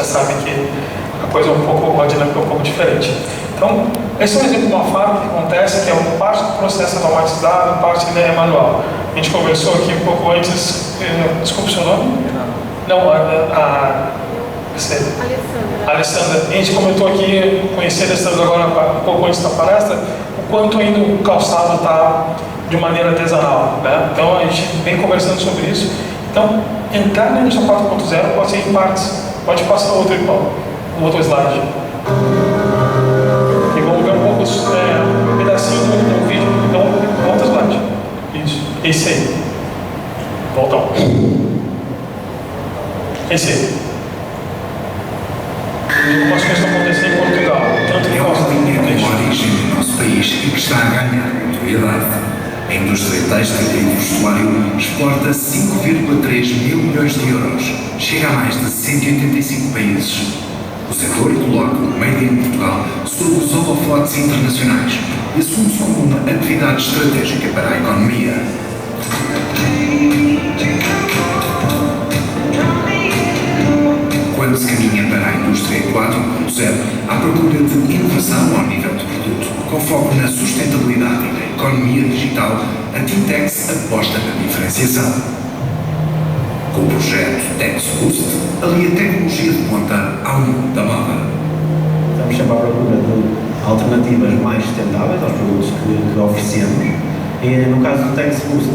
B: já sabe que a coisa é um pouco, a dinâmica é um pouco diferente. Então, esse é um exemplo de uma fábrica que acontece, que é uma parte do processo automatizado, parte é manual. A gente conversou aqui um pouco antes, desculpa o seu nome? Não, Alessandra. A gente comentou aqui, conhecer a Alessandra agora um pouco antes da palestra, o quanto ainda o calçado está de maneira artesanal, né? Então, a gente vem conversando sobre isso. Então, entrar na indústria 4.0 pode ser em partes. Pode passar outro slide. E vamos ver um pouco, um pedacinho do vídeo. Então, outro slide. Isso. Esse aí. Volta. Esse aí. Algumas coisas estão acontecendo em Portugal. Tanto que
C: é uma linha com origem do nosso país e que está a ganhar notoriedade. A indústria têxtil e vestuário exporta 5,3 mil milhões de euros, chega a mais de 185 países. O setor coloca o Made in Portugal sob os holofotes internacionais e assume-se como uma atividade estratégica para a economia. Quando se caminha para a indústria 4.0, à procura de inovação ao nível de produto, com foco na sustentabilidade e na economia digital, a Tintex aposta na diferenciação. Com o projeto TexBoost, alia tecnologia de ponta ao mundo da moda.
D: Estamos sempre à procura de alternativas mais sustentáveis aos produtos que oferecemos E no caso do Tex Boost,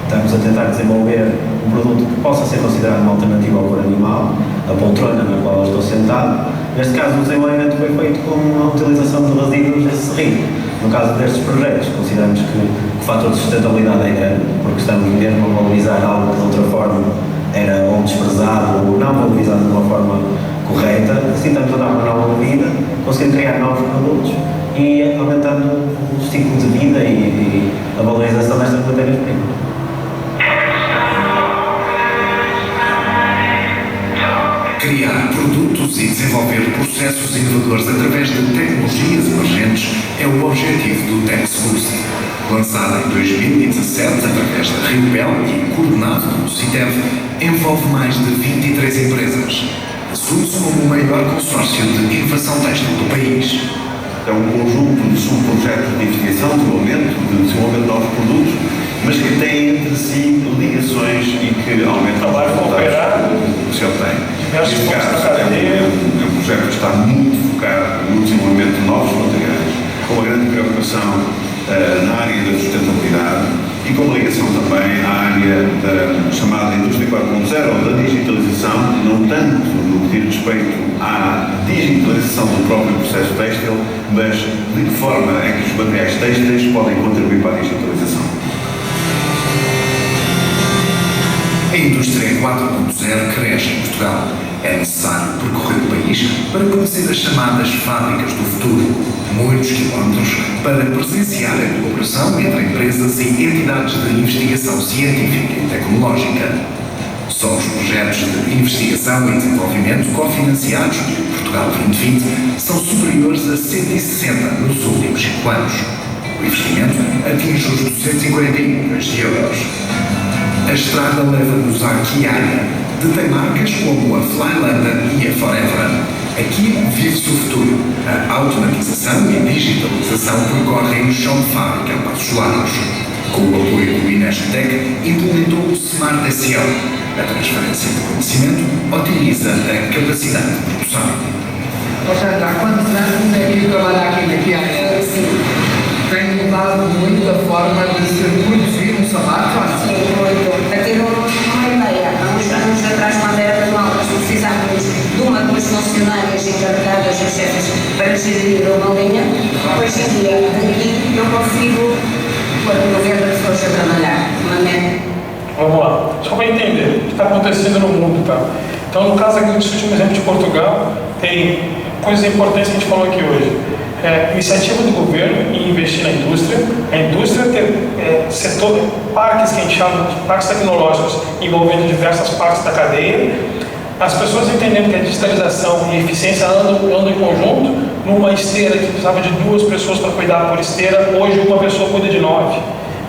D: estamos a tentar desenvolver um produto que possa ser considerado uma alternativa ao couro animal, a poltrona na qual eu estou sentado. Neste caso, o desenvolvimento foi feito com a utilização de resíduos de serrilho. No caso destes projetos, consideramos que o fator de sustentabilidade é grande, porque estamos mesmo a valorizar algo que de outra forma era ou desprezado ou não valorizado de uma forma correta. Assim estamos a dar uma nova vida, conseguindo criar novos produtos e aumentando o ciclo de vida e a valorização destas matérias-primas.
C: Criar produtos e desenvolver processos inovadores através de tecnologias emergentes é o objetivo do Tex Boost. Lançado em 2017 através da Riopel e coordenado pelo CITEV, envolve mais de 23 empresas. Assume-se como o maior consórcio de inovação têxtil do país.
E: É um conjunto de subprojetos de investigação, de desenvolvimento de novos produtos, mas que têm entre si ligações e que aumentam os resultados que se obtém. Neste caso, é um projeto que está muito focado no desenvolvimento de novos materiais, com uma grande preocupação na área da sustentabilidade e com ligação também à área da chamada Indústria 4.0 ou da digitalização, não tanto no que diz respeito à digitalização do próprio processo têxtil, mas de que forma é que os materiais têxteis podem contribuir para a digitalização.
C: A indústria 4.0 cresce em Portugal. É necessário percorrer o país para conhecer as chamadas fábricas do futuro. Muitos quilómetros para presenciar a cooperação entre empresas e entidades de investigação científica e tecnológica. Só os projetos de investigação e desenvolvimento cofinanciados por Portugal 2020 são superiores a 160 nos últimos 5 anos. O investimento atinge os 241 milhões de euros. A estrada leva-nos à Chiaia. Detém marcas como a Fly London e a Forever. Aqui vive-se o futuro. A automatização e a digitalização percorrem o chão de fábrica a passos largos. Com o apoio do Inestec, implementou o Smart SL. A transferência de conhecimento otimiza a capacidade de produção.
F: Portanto, há quantos anos é que trabalha aqui na Chiaia? Tem mudado muito a forma de se produzir um sapato?
G: Sim, muito. Para ter uma ideia, há uns anos atrás, quando era manual, nós precisávamos de uma ou duas funcionárias encarregadas dos chefes para gerir uma linha. Hoje em dia, aqui eu consigo pôr 90 pessoas a trabalhar.
B: Vamos lá, só para entender o que está acontecendo no mundo, tá? Então, no caso aqui, no último exemplo de Portugal, tem coisas importantes que a gente falou aqui hoje. Iniciativa do governo em investir na indústria, a indústria ter setor, parques que a gente chama de parques tecnológicos envolvendo diversas partes da cadeia, as pessoas entendendo que a digitalização e a eficiência andam em conjunto. Numa esteira que precisava de 2 pessoas para cuidar por esteira, hoje uma pessoa cuida de 9.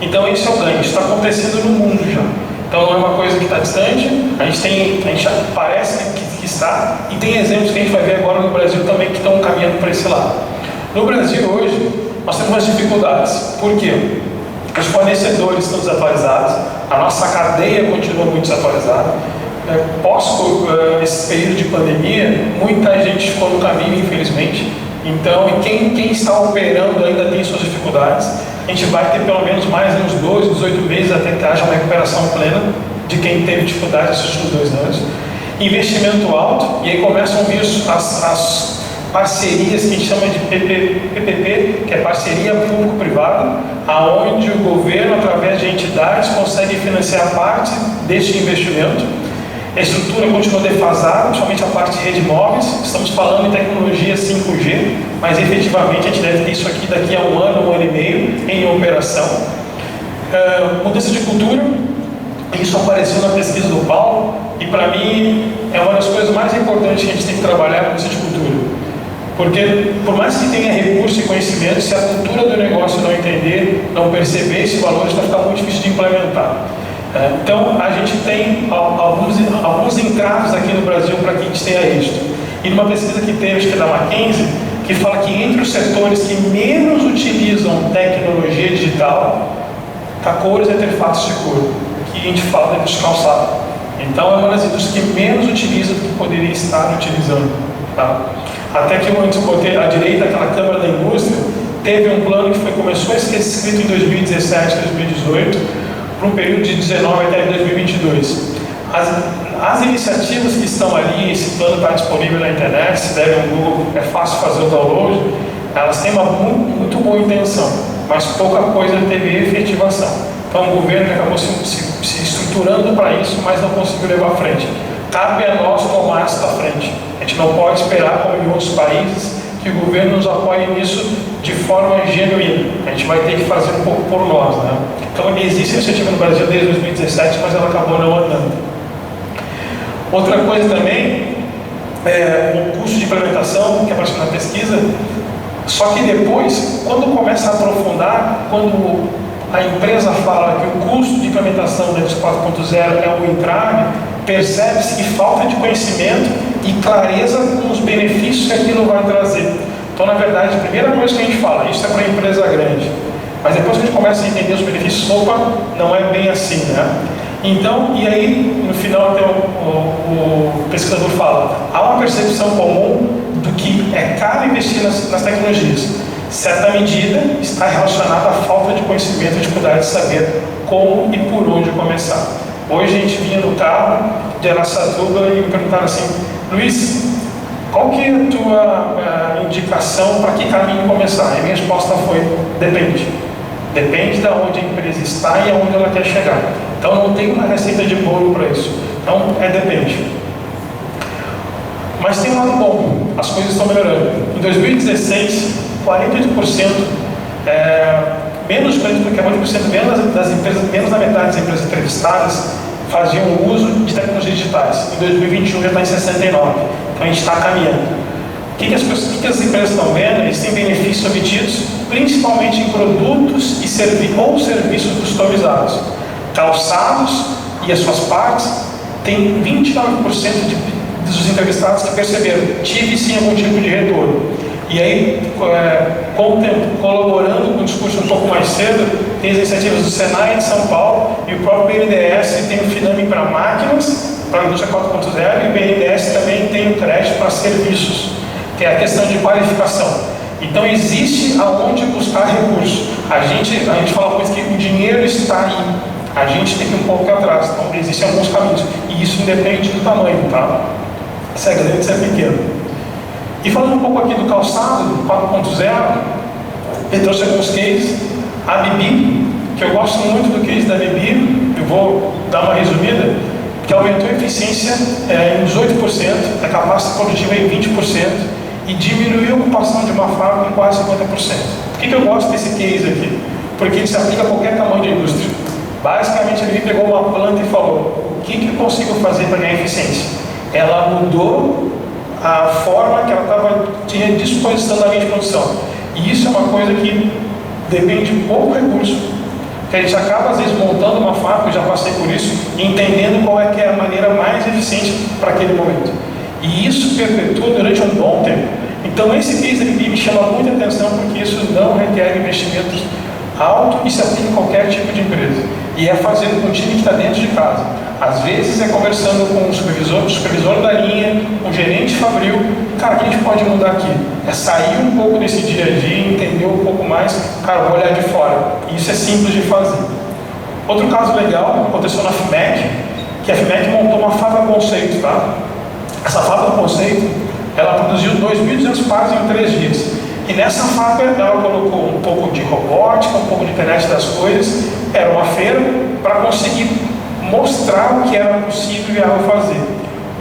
B: Então esse é o ganho, isso está acontecendo no mundo já. Então não é uma coisa que está distante, a gente parece que está, e tem exemplos que a gente vai ver agora no Brasil também que estão caminhando para esse lado. No Brasil hoje, nós temos umas dificuldades. Por quê? Os fornecedores estão desatualizados, a nossa cadeia continua muito desatualizada. Pós esse período de pandemia, muita gente ficou no caminho, infelizmente. Então, e quem está operando ainda tem suas dificuldades. A gente vai ter pelo menos mais uns 12, 18 meses até que haja uma recuperação plena de quem teve dificuldade nesses últimos 2 anos. Investimento alto, e aí começam a vir as parcerias que a gente chama de PPP, que é parceria público-privada, aonde o governo, através de entidades, consegue financiar parte deste investimento. A estrutura continua defasada, principalmente a parte de rede móveis. Estamos falando em tecnologia 5G, mas efetivamente a gente deve ter isso aqui daqui a 1 ano, 1 ano e meio, em operação. Mudança de cultura, isso apareceu na pesquisa do Paulo, e para mim é uma das coisas mais importantes que a gente tem que trabalhar com mudança de cultura. Porque, por mais que tenha recurso e conhecimento, se a cultura do negócio não entender, não perceber esse valor, vai ficar muito difícil de implementar. Então, a gente tem alguns entraves aqui no Brasil para que a gente tenha isso. E numa pesquisa que teve, acho que é da McKinsey, que fala que entre os setores que menos utilizam tecnologia digital, está cores e artefatos de couro, que a gente fala da indústria calçada. Então, é uma das indústrias que menos utiliza do que poderia estar utilizando. Tá? Até que eu botei à direita aquela câmara da indústria, teve um plano que começou a ser escrito em 2017, 2018, para um período de 19 até 2022. As iniciativas que estão ali, esse plano está disponível na internet, se der no Google, é fácil fazer o download, elas têm uma muito boa intenção, mas pouca coisa teve efetivação. Então o governo acabou se estruturando para isso, mas não conseguiu levar à frente. Cabe a nós tomar essa frente. A gente não pode esperar, como em outros países, que o governo nos apoie nisso de forma genuína. A gente vai ter que fazer um pouco por nós, né? Então existe iniciativa no Brasil desde 2017, mas ela acabou não andando. Outra coisa também é o custo de implementação, que apareceu na pesquisa. Só que depois, quando começa a aprofundar, quando a empresa fala que o custo de implementação da Indústria 4.0 é o entrave, percebe-se que falta de conhecimento e clareza com os benefícios que aquilo vai trazer. Então, na verdade, a primeira coisa que a gente fala, isso é para a empresa grande. Mas depois que a gente começa a entender os benefícios, opa, não é bem assim, né? Então, e aí, no final, até o pesquisador fala, há uma percepção comum do que é caro investir nas tecnologias. Certa medida está relacionada à falta de conhecimento e dificuldade de saber como e por onde começar. Hoje a gente vinha no carro de Araçatuba e me perguntaram assim, Luiz, qual que é a tua indicação para que caminho começar? E a minha resposta foi, depende. Depende de onde a empresa está e aonde ela quer chegar. Então não tem uma receita de bolo para isso. Então depende. Mas tem um lado bom, as coisas estão melhorando. Em 2016, 48%, menos do que 40% das empresas, menos da metade das empresas entrevistadas faziam uso de tecnologias digitais. Em 2021 já está em 69%. Então a gente está caminhando. O que as empresas estão vendo? Eles têm benefícios obtidos principalmente em produtos e serviços customizados. Calçados e as suas partes, tem 29% dos entrevistados que perceberam, tive sim algum tipo de retorno. E aí, com o tempo, colaborando com o discurso um pouco mais cedo, tem as iniciativas do Senai de São Paulo e o próprio BNDES tem o Finame para máquinas, para a indústria 4.0, e o BNDES também tem o crédito para serviços, que é a questão de qualificação. Então existe aonde buscar recursos. A gente fala coisa que o dinheiro está aí, a gente tem que ir um pouco atrás. Então existem alguns caminhos, e isso independe do tamanho, tá? Se é grande, se é pequeno. E falando um pouco aqui do calçado, 4.0, eu trouxe alguns cases. A Bibi, que eu gosto muito do case da Bibi, eu vou dar uma resumida, que aumentou a eficiência em 18%, a capacidade produtiva em 20%, e diminuiu a ocupação de uma fábrica em quase 50%. Por que eu gosto desse case aqui? Porque ele se aplica a qualquer tamanho de indústria. Basicamente, ele pegou uma planta e falou, o que eu consigo fazer para ganhar eficiência? Ela mudou a forma que ela tinha disposição da linha de produção. E isso é uma coisa que depende de pouco recurso. Que a gente acaba, às vezes, montando uma fábrica, eu já passei por isso, e entendendo qual é que é a maneira mais eficiente para aquele momento. E isso perpetua durante um bom tempo. Então, esse case da Bibi me chama muita atenção, porque isso não requer investimentos altos e se aplica a qualquer tipo de empresa. E é fazendo com o time que está dentro de casa. Às vezes é conversando com o supervisor da linha, o gerente fabril. Cara, o que a gente pode mudar aqui? É sair um pouco desse dia a dia, entender um pouco mais, cara, vou olhar de fora. E isso é simples de fazer. Outro caso legal aconteceu na FIMEC, que a FIMEC montou uma fábrica conceito, tá? Essa fábrica conceito, ela produziu 2.200 pares em 3 dias. E nessa fábrica ela colocou um pouco de robótica, um pouco de internet das coisas. Era uma feira para conseguir mostrar o que era possível e ela fazer.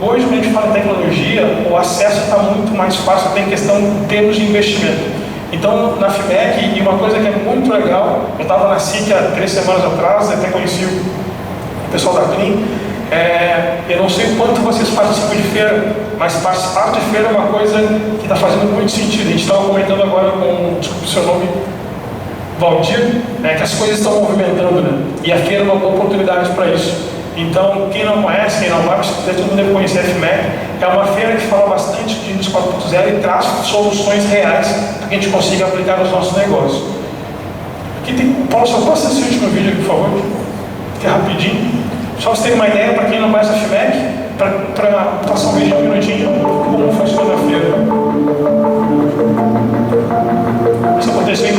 B: Hoje, quando a gente fala em tecnologia, o acesso está muito mais fácil, tem questão em termos de investimento. Então, na FIMEC, e uma coisa que é muito legal, eu estava na SIC há 3 semanas atrás, até conheci o pessoal da Clean. Eu não sei quanto vocês participam de feira, mas participar de feira é uma coisa que está fazendo muito sentido. A gente estava comentando agora com, desculpa o seu nome, Valdir, que as coisas estão movimentando, né? E a feira é uma boa oportunidade para isso. Então, quem não conhece, quem não vai, todo mundo deve conhecer a FIMEC. É uma feira que fala bastante de indústria 4.0 e traz soluções reais para que a gente consiga aplicar nos nossos negócios. Aqui tem, Paulo, só passa esse último vídeo aqui, por favor, que é rapidinho. Só para você ter uma ideia, para quem não conhece a FIMEC, para passar um vídeo de um minutinho, como funciona a feira. Isso aconteceu em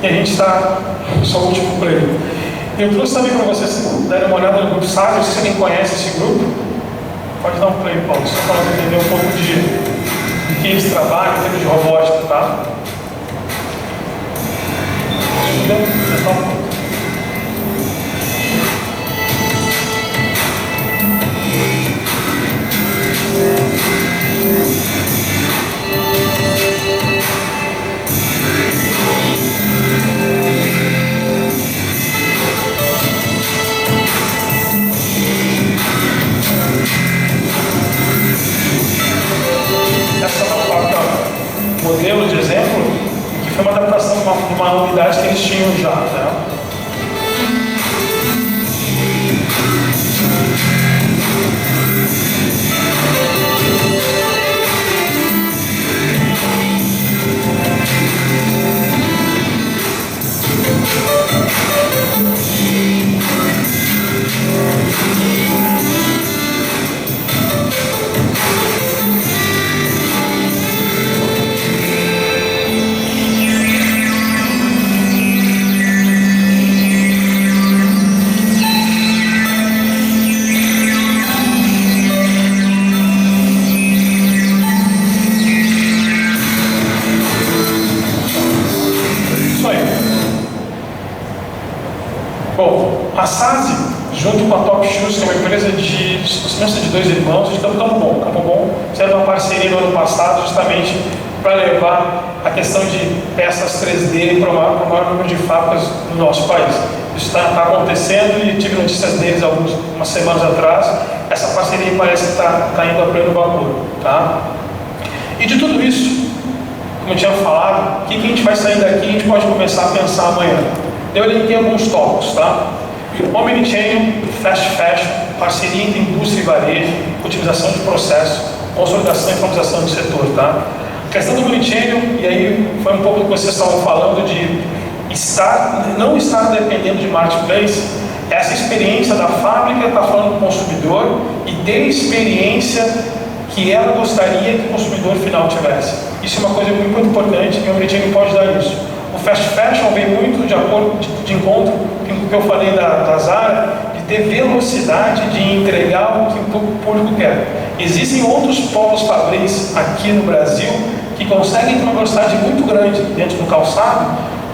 B: e a gente está só o último por aí. Eu trouxe também para vocês darem uma olhada no grupo SASE, se alguém conhece esse grupo, pode dar um play, Paulo, só para entender um pouco de que eles trabalham em termos de robótica, tá? Essa é uma modelo de exemplo que foi uma adaptação de uma unidade que eles tinham já, né? Bom, a SASE, junto com a TopShoes, que é uma empresa de dois irmãos, de Campo Bom, fizeram uma parceria no ano passado justamente para levar a questão de peças 3D para o maior número de fábricas no nosso país. Isso está acontecendo e tive notícias deles algumas semanas atrás. Essa parceria parece que está indo a pleno vapor, tá? E de tudo isso, como eu tinha falado, o que a gente vai sair daqui, a gente pode começar a pensar amanhã. Eu elenquei alguns tópicos, tá? Omnichannel, fast fashion, parceria entre indústria e varejo, otimização de processo, consolidação e informatização do setor, tá? A questão do omnichannel, e aí foi um pouco do que vocês estavam falando de não estar dependendo de marketplace, essa experiência da fábrica está falando com o consumidor e ter experiência que ela gostaria que o consumidor final tivesse. Isso é uma coisa muito importante e o omnichannel pode dar isso. O fast fashion vem muito de acordo, de encontro com o que eu falei da Zara, de ter velocidade de entregar o que o público quer. Existem outros polos fabris aqui no Brasil que conseguem ter uma velocidade muito grande dentro do calçado,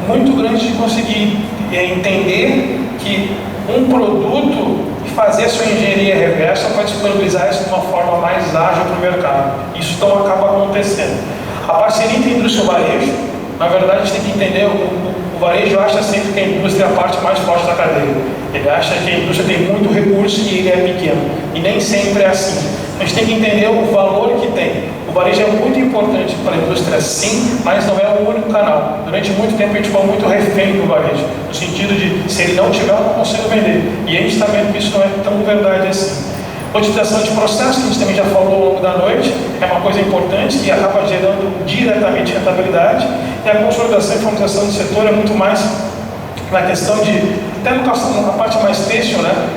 B: muito grande de conseguir entender que um produto e fazer a sua engenharia reversa para disponibilizar isso de uma forma mais ágil para o mercado. Isso então acaba acontecendo. A parceria entre indústria e varejo, na verdade a gente tem que entender, o varejo acha sempre que a indústria é a parte mais forte da cadeia. Ele acha que a indústria tem muito recurso e ele é pequeno. E nem sempre é assim. A gente tem que entender o valor que tem. O varejo é muito importante para a indústria sim, mas não é o único canal. Durante muito tempo a gente ficou muito refém do varejo, no sentido de se ele não tiver, eu não consigo vender. E a gente está vendo que isso não é tão verdade assim. Otimização de processo, que a gente também já falou ao longo da noite, é uma coisa importante que acaba gerando diretamente rentabilidade. E a consolidação e informatização do setor é muito mais na questão de, até na parte mais têxtil, né?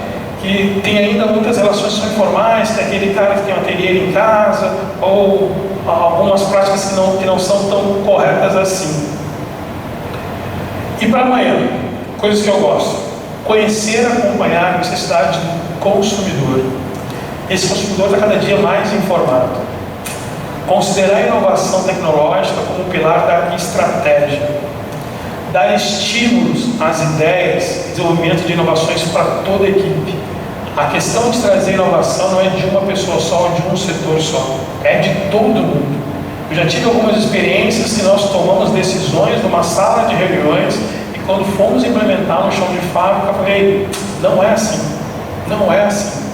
B: Que tem ainda muitas relações que são informais, tem aquele cara que tem um ateliê em casa, ou algumas práticas que não são tão corretas assim. E para amanhã, coisas que eu gosto: conhecer, acompanhar a necessidade do consumidor. Esse consumidor está cada dia mais informado. Considerar a inovação tecnológica como um pilar da estratégia. Dar estímulos às ideias, desenvolvimento de inovações para toda a equipe. A questão de trazer inovação não é de uma pessoa só ou de um setor só, é de todo mundo. Eu já tive algumas experiências que nós tomamos decisões numa sala de reuniões e quando fomos implementar no chão de fábrica, eu falei, não é assim, não é assim.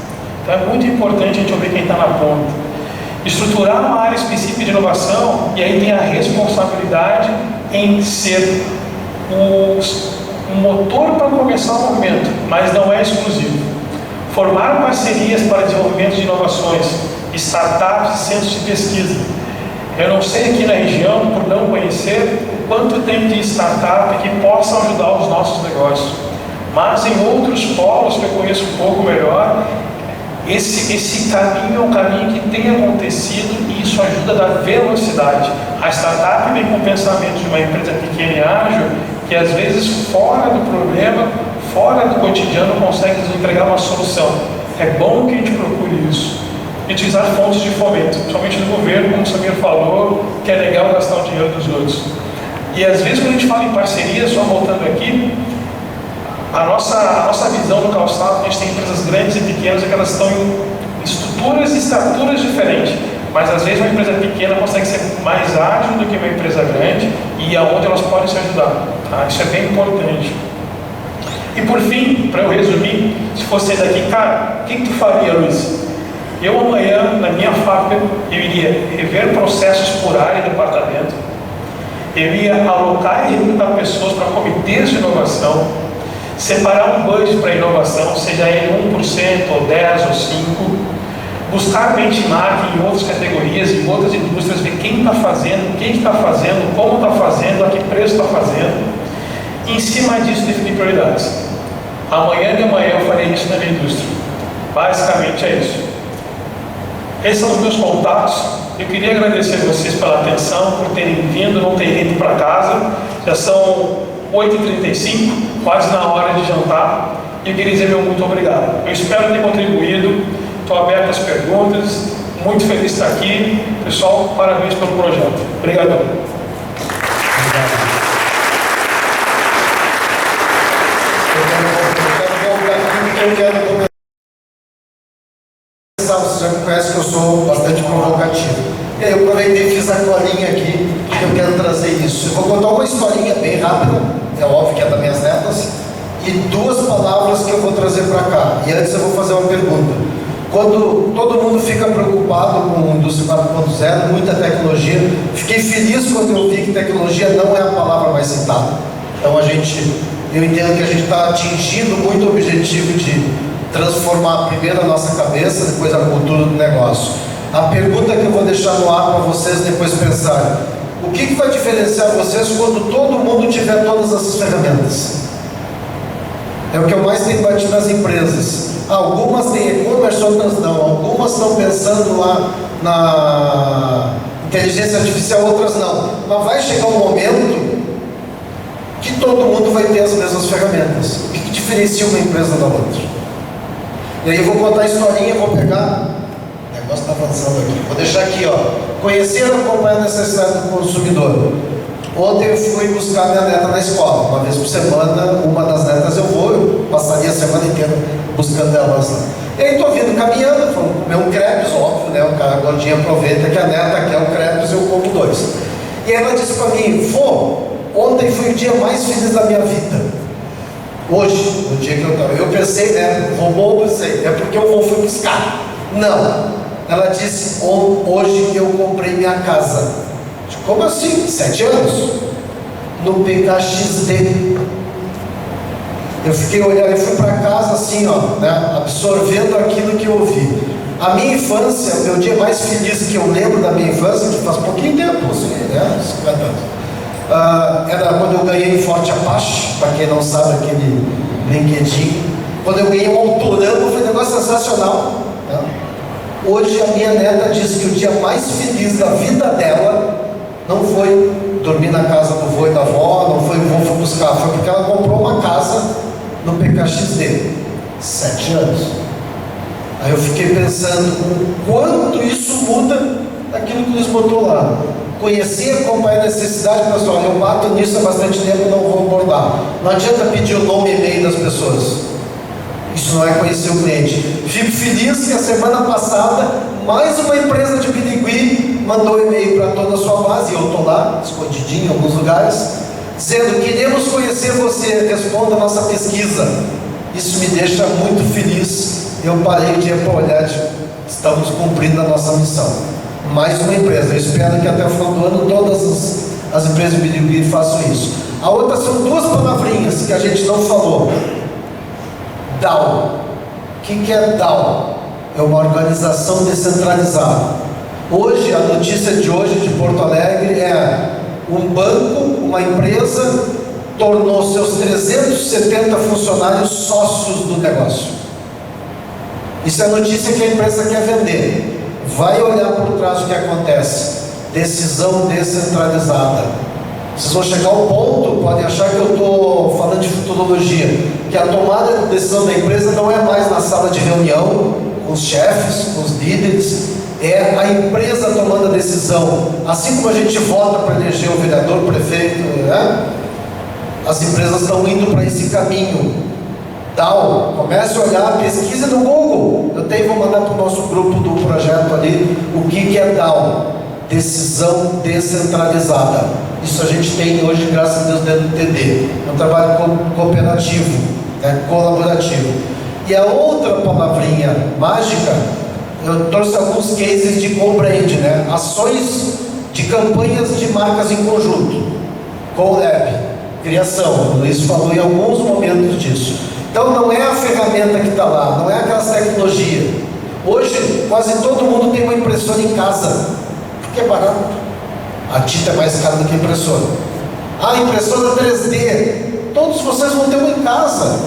B: Então é muito importante a gente ouvir quem está na ponta. Estruturar uma área específica de inovação, e aí tem a responsabilidade em ser o motor para começar o movimento, mas não é exclusivo. Formar parcerias para desenvolvimento de inovações, startups e centros de pesquisa. Eu não sei aqui na região, por não conhecer, o quanto tem de startup que possam ajudar os nossos negócios. Mas em outros polos que eu conheço um pouco melhor, esse caminho é um caminho que tem acontecido e isso ajuda a dar velocidade. A startup vem com o pensamento de uma empresa pequena e ágil que às vezes fora do problema, fora do cotidiano, consegue nos entregar uma solução. É bom que a gente procure isso. E utilizar fontes de fomento, principalmente do governo, como o Samir falou, que é legal gastar o dinheiro dos outros. E às vezes, quando a gente fala em parceria, só voltando aqui, a nossa visão do calçado, a gente tem empresas grandes e pequenas, que elas estão em estruturas e estaturas diferentes. Mas às vezes uma empresa pequena consegue ser mais ágil do que uma empresa grande e aonde elas podem se ajudar. Tá? Isso é bem importante. E por fim, para eu resumir, se fosse daqui, cara, o que tu faria, Luiz? Eu amanhã, na minha fábrica, eu iria rever processos por área e departamento, eu ia alocar e recrutar pessoas para comitês de inovação, separar um budget para inovação, seja ele 1%, ou 10%, ou 5%, buscar benchmark em outras categorias, em outras indústrias, ver quem está fazendo, quem está fazendo, como está fazendo, a que preço está fazendo, e em cima disso definir prioridades. Amanhã de manhã eu farei isso na minha indústria. Basicamente é isso. Esses são os meus contatos. Eu queria agradecer a vocês pela atenção, por terem vindo, não terem ido para casa. Já são 8h35, quase na hora de jantar. E eu queria dizer meu muito obrigado. Eu espero ter contribuído. Estou aberto às perguntas. Muito feliz de estar aqui. Pessoal, parabéns pelo projeto. Obrigado.
A: Eu quero começar. Você já me conhece que eu sou bastante provocativo. E aí eu aproveitei e fiz a colinha aqui, porque eu quero trazer isso. Eu vou contar uma historinha bem rápida, é óbvio que é das minhas netas, e 2 palavras que eu vou trazer para cá. E antes eu vou fazer uma pergunta. Quando todo mundo fica preocupado com o Indústria 4.0, muita tecnologia, fiquei feliz quando eu vi que tecnologia não é a palavra mais citada. Então eu entendo que a gente está atingindo muito o objetivo de transformar primeiro a nossa cabeça, depois a cultura do negócio. A pergunta que eu vou deixar no ar para vocês depois pensarem: o que vai diferenciar vocês quando todo mundo tiver todas essas ferramentas? É o que eu mais tenho batido nas empresas. Algumas têm e-commerce, outras não. Algumas estão pensando lá na inteligência artificial, outras não. Mas vai chegar um momento que todo mundo vai ter as mesmas ferramentas. O que diferencia uma empresa da outra? E aí eu vou contar a historinha, vou pegar. O negócio está avançando aqui. Vou deixar aqui, ó. Conhecer e acompanhar a necessidade do consumidor. Ontem eu fui buscar minha neta na escola. Uma vez por semana, uma das netas eu passaria a semana inteira buscando elas lá. E aí estou vindo caminhando, vou comer um crepes, óbvio, né? O cara gordinho aproveita que a neta quer o crepes, eu como 2. E ela disse para mim: vô, ontem foi o dia mais feliz da minha vida. Hoje, no dia que eu estava, eu pensei, né, roubou, pensei, é porque eu vou fui buscar. Não, ela disse: hoje eu comprei minha casa. Como assim? 7 anos? No PKXD. Eu fiquei olhando, eu fui para casa assim, ó, né, absorvendo aquilo que eu ouvi. A minha infância, o meu dia mais feliz que eu lembro da minha infância, que faz pouquinho tempo, assim, né, 50 anos. Era quando eu ganhei um Forte Apache, para quem não sabe, aquele brinquedinho. Quando eu ganhei um autorama, foi um negócio sensacional. Né? Hoje a minha neta disse que o dia mais feliz da vida dela não foi dormir na casa do vô e da avó, não foi o vô foi buscar, foi porque ela comprou uma casa no PKXD. 7 anos. Aí eu fiquei pensando o quanto isso muda aquilo que nos botou lá. Conhecer, acompanhar a necessidade, pessoal. Eu bato nisso há bastante tempo, não vou abordar. Não adianta pedir o nome e e-mail das pessoas. Isso não é conhecer o cliente. Fico feliz que a semana passada, mais uma empresa de Birigui mandou e-mail para toda a sua base, e eu estou lá, escondidinho em alguns lugares, dizendo: queremos conhecer você, responda a nossa pesquisa. Isso me deixa muito feliz. Eu parei de ir para olhar, estamos cumprindo a nossa missão. Mais uma empresa. Eu espero que até o final do ano todas as empresas de Birigui façam isso. A outra são 2 palavrinhas que a gente não falou. DAO. O que é DAO? É uma organização descentralizada. Hoje, a notícia de hoje de Porto Alegre é: um banco, uma empresa, tornou seus 370 funcionários sócios do negócio. Isso é a notícia que a empresa quer vender. Vai olhar por trás o que acontece. Decisão descentralizada. Vocês vão chegar ao ponto, podem achar que eu estou falando de futurologia, que a tomada de decisão da empresa não é mais na sala de reunião, com os chefes, com os líderes, é a empresa tomando a decisão. Assim como a gente vota para eleger o vereador, o prefeito, né? As empresas estão indo para esse caminho. Então, comece a olhar, pesquisa no Google. Eu até vou mandar para o nosso grupo do projeto ali o que é DAO, decisão descentralizada. Isso a gente tem hoje, graças a Deus, dentro do TD. É um trabalho cooperativo, né? Colaborativo. E a outra palavrinha mágica, eu trouxe alguns cases de co-brand, né? Ações de campanhas de marcas em conjunto. Co-lab, criação. O Luiz falou em alguns momentos disso. Então não é a ferramenta que está lá, não é aquelas tecnologias. Hoje quase todo mundo tem uma impressora em casa, porque é barato. A tinta é mais cara do que a impressora. Ah, impressora 3D. Todos vocês vão ter uma em casa,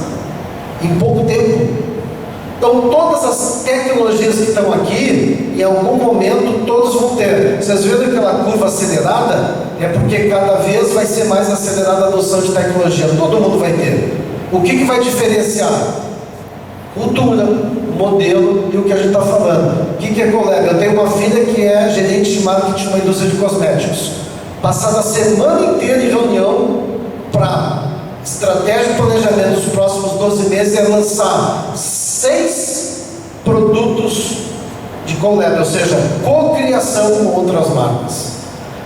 A: em pouco tempo. Então todas as tecnologias que estão aqui, em algum momento todos vão ter. Vocês viram aquela curva acelerada? É porque cada vez vai ser mais acelerada a adoção de tecnologia. Todo mundo vai ter. O que vai diferenciar? Cultura, modelo e o que a gente está falando. O que é colega? Eu tenho uma filha que é gerente de marketing de uma indústria de cosméticos. Passada a semana inteira em reunião para estratégia e planejamento dos próximos 12 meses é lançar 6 produtos de collab, ou seja, cocriação com outras marcas.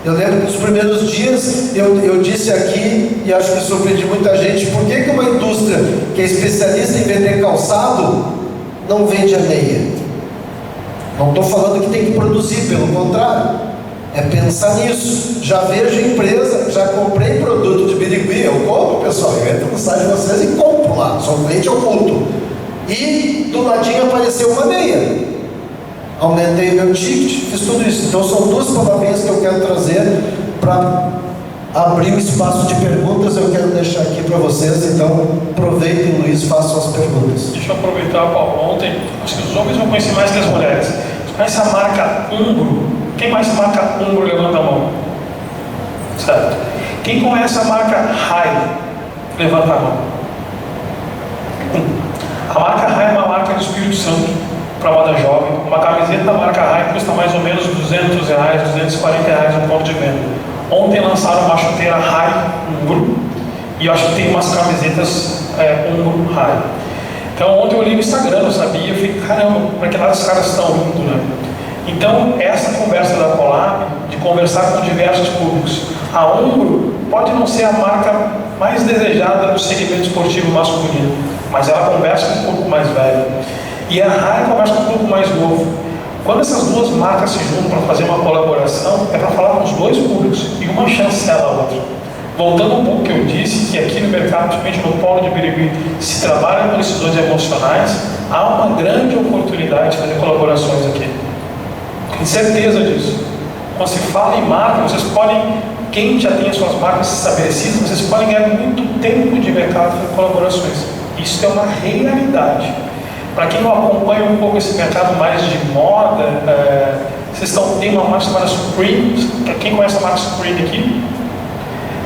A: Eu lembro que nos primeiros dias eu disse aqui, e acho que surpreendi muita gente, por que uma indústria que é especialista em vender calçado não vende a meia? Não estou falando que tem que produzir, pelo contrário, é pensar nisso. Já vejo empresa, já comprei produto de Birigui, eu compro, pessoal, eu entro no site de vocês e compro lá, sou cliente oculto. E do ladinho apareceu uma meia. Aumentei meu ticket, fiz tudo isso. Então são 2 palavrinhas que eu quero trazer para abrir o espaço de perguntas. Eu quero deixar aqui para vocês, então aproveitem, Luiz, façam as perguntas.
B: Deixa eu aproveitar, Paulo. Ontem, acho que os homens vão conhecer mais que as mulheres. Você conhece a marca Umbro? Quem conhece a marca Umbro? Levanta a mão. Certo. Quem conhece a marca Rai? Levanta a mão. A marca Rai é uma marca do Espírito Santo para moda jovem. Uma camiseta da marca Rai custa mais ou menos R$200, R$240 no ponto de venda. Ontem lançaram uma chuteira Rai Umbro e eu acho que tem umas camisetas Umbro Rai. Então ontem eu olhei no Instagram, eu sabia, eu falei, caramba, para que lado os caras estão indo, né? Então essa conversa da Collab, de conversar com diversos públicos, a Umbro pode não ser a marca mais desejada no segmento esportivo masculino, mas ela conversa com um público mais velho. E a Rai conversa com um público mais novo. Quando essas 2 marcas se juntam para fazer uma colaboração, é para falar com os 2 públicos e uma chancela a outra. Voltando um pouco que eu disse, que aqui no mercado, principalmente no polo de Birigui, se trabalha com decisões emocionais, há uma grande oportunidade de fazer colaborações aqui. Tenho certeza disso. Quando se fala em marca, vocês podem, quem já tem as suas marcas estabelecidas, vocês podem ganhar muito tempo de mercado fazendo colaborações. Isso é uma realidade. Para quem não acompanha um pouco esse mercado mais de moda, vocês tem uma marca chamada Supreme. Quem conhece a marca Supreme aqui?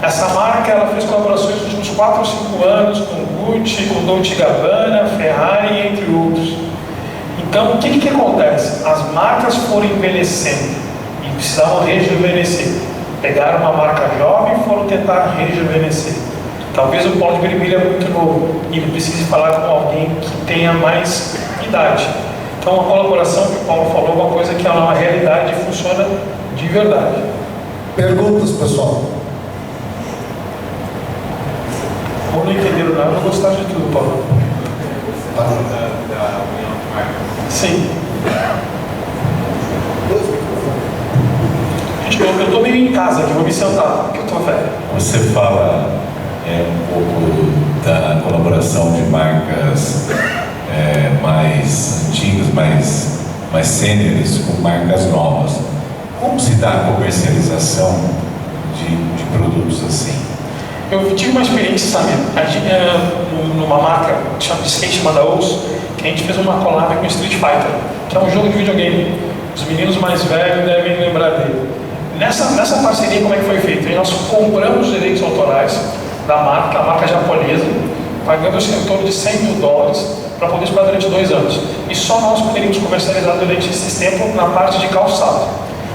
B: Essa marca ela fez colaborações nos últimos 4 ou 5 anos com Gucci, com Dolce & Gabbana, Ferrari, entre outros. Então, o que acontece? As marcas foram envelhecendo e precisavam rejuvenescer. Pegaram uma marca jovem e foram tentar rejuvenescer. Talvez o polo de Birigui é muito novo e ele precise falar com alguém que tenha mais idade. Então, a colaboração que o Paulo falou é uma coisa que é uma realidade e funciona de verdade.
A: Perguntas, pessoal?
B: Ou não entenderam nada, vou gostar de tudo, Paulo. Sim. Gente, eu estou meio em casa aqui, vou me sentar, porque eu estou velho.
H: Você fala um pouco da colaboração de marcas mais antigas, mais sêniores com marcas novas. Como se dá a comercialização de produtos assim?
B: Eu tive uma experiência, sabe, numa marca de skate chamada Ous, que a gente fez uma collab com Street Fighter, que é um jogo de videogame. Os meninos mais velhos devem lembrar dele. Nessa parceria, como é que foi feito? Nós compramos os direitos autorais da marca, a marca japonesa, pagamos em torno de $100.000 para poder explorar durante 2 anos. E só nós poderíamos comercializar durante esse tempo na parte de calçado.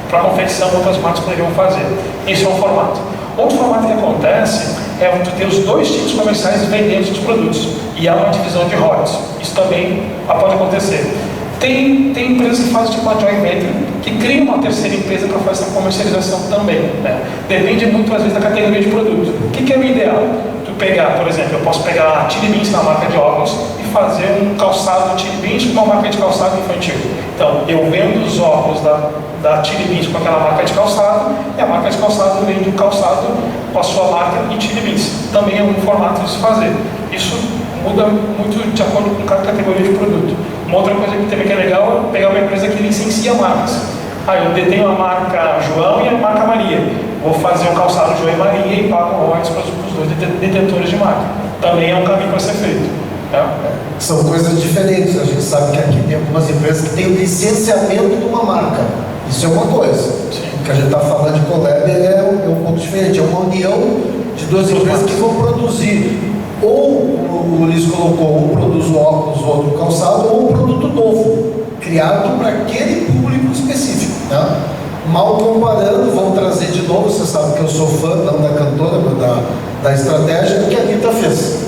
B: Para confecção, outras marcas poderiam fazer. Esse é um formato. Outro formato que acontece é tu ter os 2 tipos comerciais vendendo os produtos. E há uma divisão de royalties. Isso também pode acontecer. Tem empresas que fazem tipo uma joint venture, que cria uma terceira empresa para fazer essa comercialização também. Né? Depende muito, às vezes, da categoria de produto. O que é o ideal? Tu pegar, por exemplo, eu posso pegar a Chili Beans na marca de óculos e fazer um calçado Chili Beans com uma marca de calçado infantil. Então, eu vendo os óculos da Chili Beans com aquela marca de calçado, e a marca de calçado vende o calçado com a sua marca e Chili Beans. Também é um formato de se fazer. Isso muda muito de acordo com cada categoria de produto. Uma outra coisa que também é legal é pegar uma empresa que licencia marcas. Eu detenho a marca João e a marca Maria. Vou fazer um calçado João e Maria e pago royalties para os 2 detentores de marca. Também é um caminho para ser feito.
A: São coisas diferentes. A gente sabe que aqui tem algumas empresas que têm o licenciamento de uma marca. Isso é uma coisa.
B: Sim.
A: O que a gente está falando de collab é um pouco diferente. É uma união de 2 empresas que vão produzir. Ou o Luiz colocou, um produz o óculos, o outro o calçado, ou um produto novo, criado para aquele público específico. Né? Mal comparando, vamos trazer de novo, você sabe que eu sou fã, não da cantora, mas da estratégia que a Anitta fez.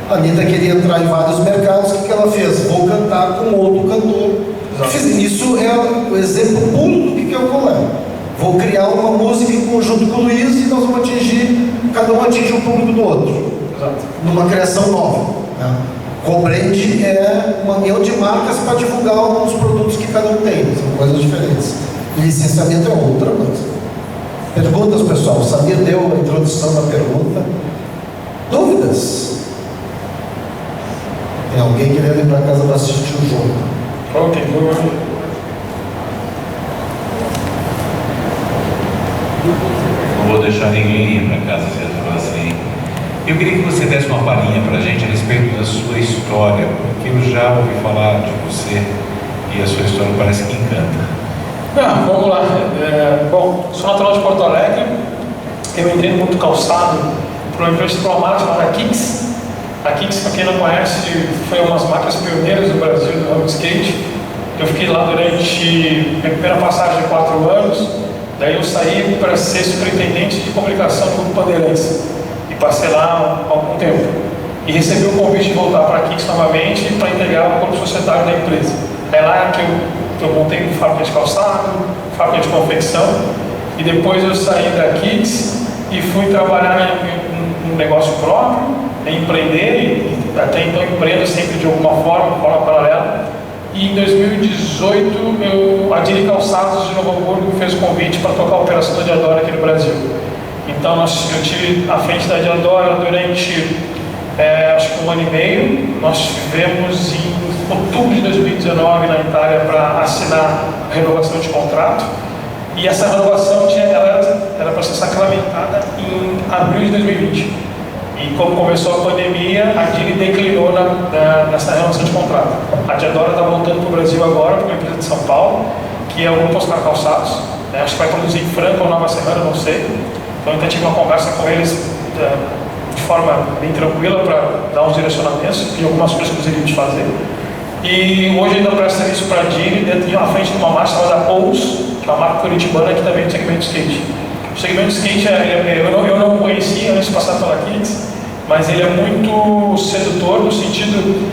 A: A Anitta queria entrar em vários mercados, o que ela fez? Vou cantar com outro cantor. Isso é o exemplo puro do que é o collab. Vou criar uma música em conjunto com o Luiz e nós vamos atingir, cada um atinge o público do outro. Numa criação nova. Né? Co-brand é uma união de marcas para divulgar alguns produtos que cada um tem. São coisas diferentes. E licenciamento é outra coisa. Perguntas, pessoal? O Samir deu a introdução da pergunta. Dúvidas? Tem alguém querendo ir para casa para assistir o jogo?
B: Ok,
H: Não vou deixar ninguém ir para casa se atuar assim. Eu queria que você desse uma palhinha para a gente a respeito da sua história, porque eu já ouvi falar de você e a sua história parece que encanta.
B: Vamos lá. Bom, sou natural de Porto Alegre. Eu entrei no mundo calçado para uma empresa de marca chamada Kicks. A Kicks, para quem não conhece, foi uma das marcas pioneiras do Brasil do ramo de skate. Eu fiquei lá durante minha primeira passagem de 4 anos. Daí eu saí para ser superintendente de comunicação do Grupo Bandeirantes. E passei lá há algum tempo. E recebi o convite de voltar para a Kicks novamente para integrar o corpo societário da empresa. É lá que eu montei fábrica de calçado, fábrica de confecção. E depois eu saí da Kicks e fui trabalhar em um negócio próprio, empreender, e até então empreendo sempre de alguma forma paralela. E em 2018 a Dili Calçados de Novo Hamburgo fez o convite para tocar a operação da Diadora aqui no Brasil. Então eu tive à frente da Diadora durante acho que 1 ano e meio. Nós estivemos em outubro de 2019 na Itália para assinar a renovação de contrato. E essa renovação era para ser sacramentada em abril de 2020. E como começou a pandemia, a Dili declinou nessa renovação de contrato. A Diadora está voltando para o Brasil agora, para uma empresa de São Paulo, que é o Grupo Oscar Calçados. Acho que vai produzir em Franca ou Nova Serrana, não sei. Então eu tive uma conversa com eles de forma bem tranquila para dar uns direcionamentos e algumas coisas que eles iriam fazer. E hoje ainda presta serviço para a Dili, à frente de uma marca chamada Ous, que é uma marca curitibana que também é do segmento de skate. O segmento de skate eu não conhecia antes de passar pela Kicks, mas ele é muito sedutor no sentido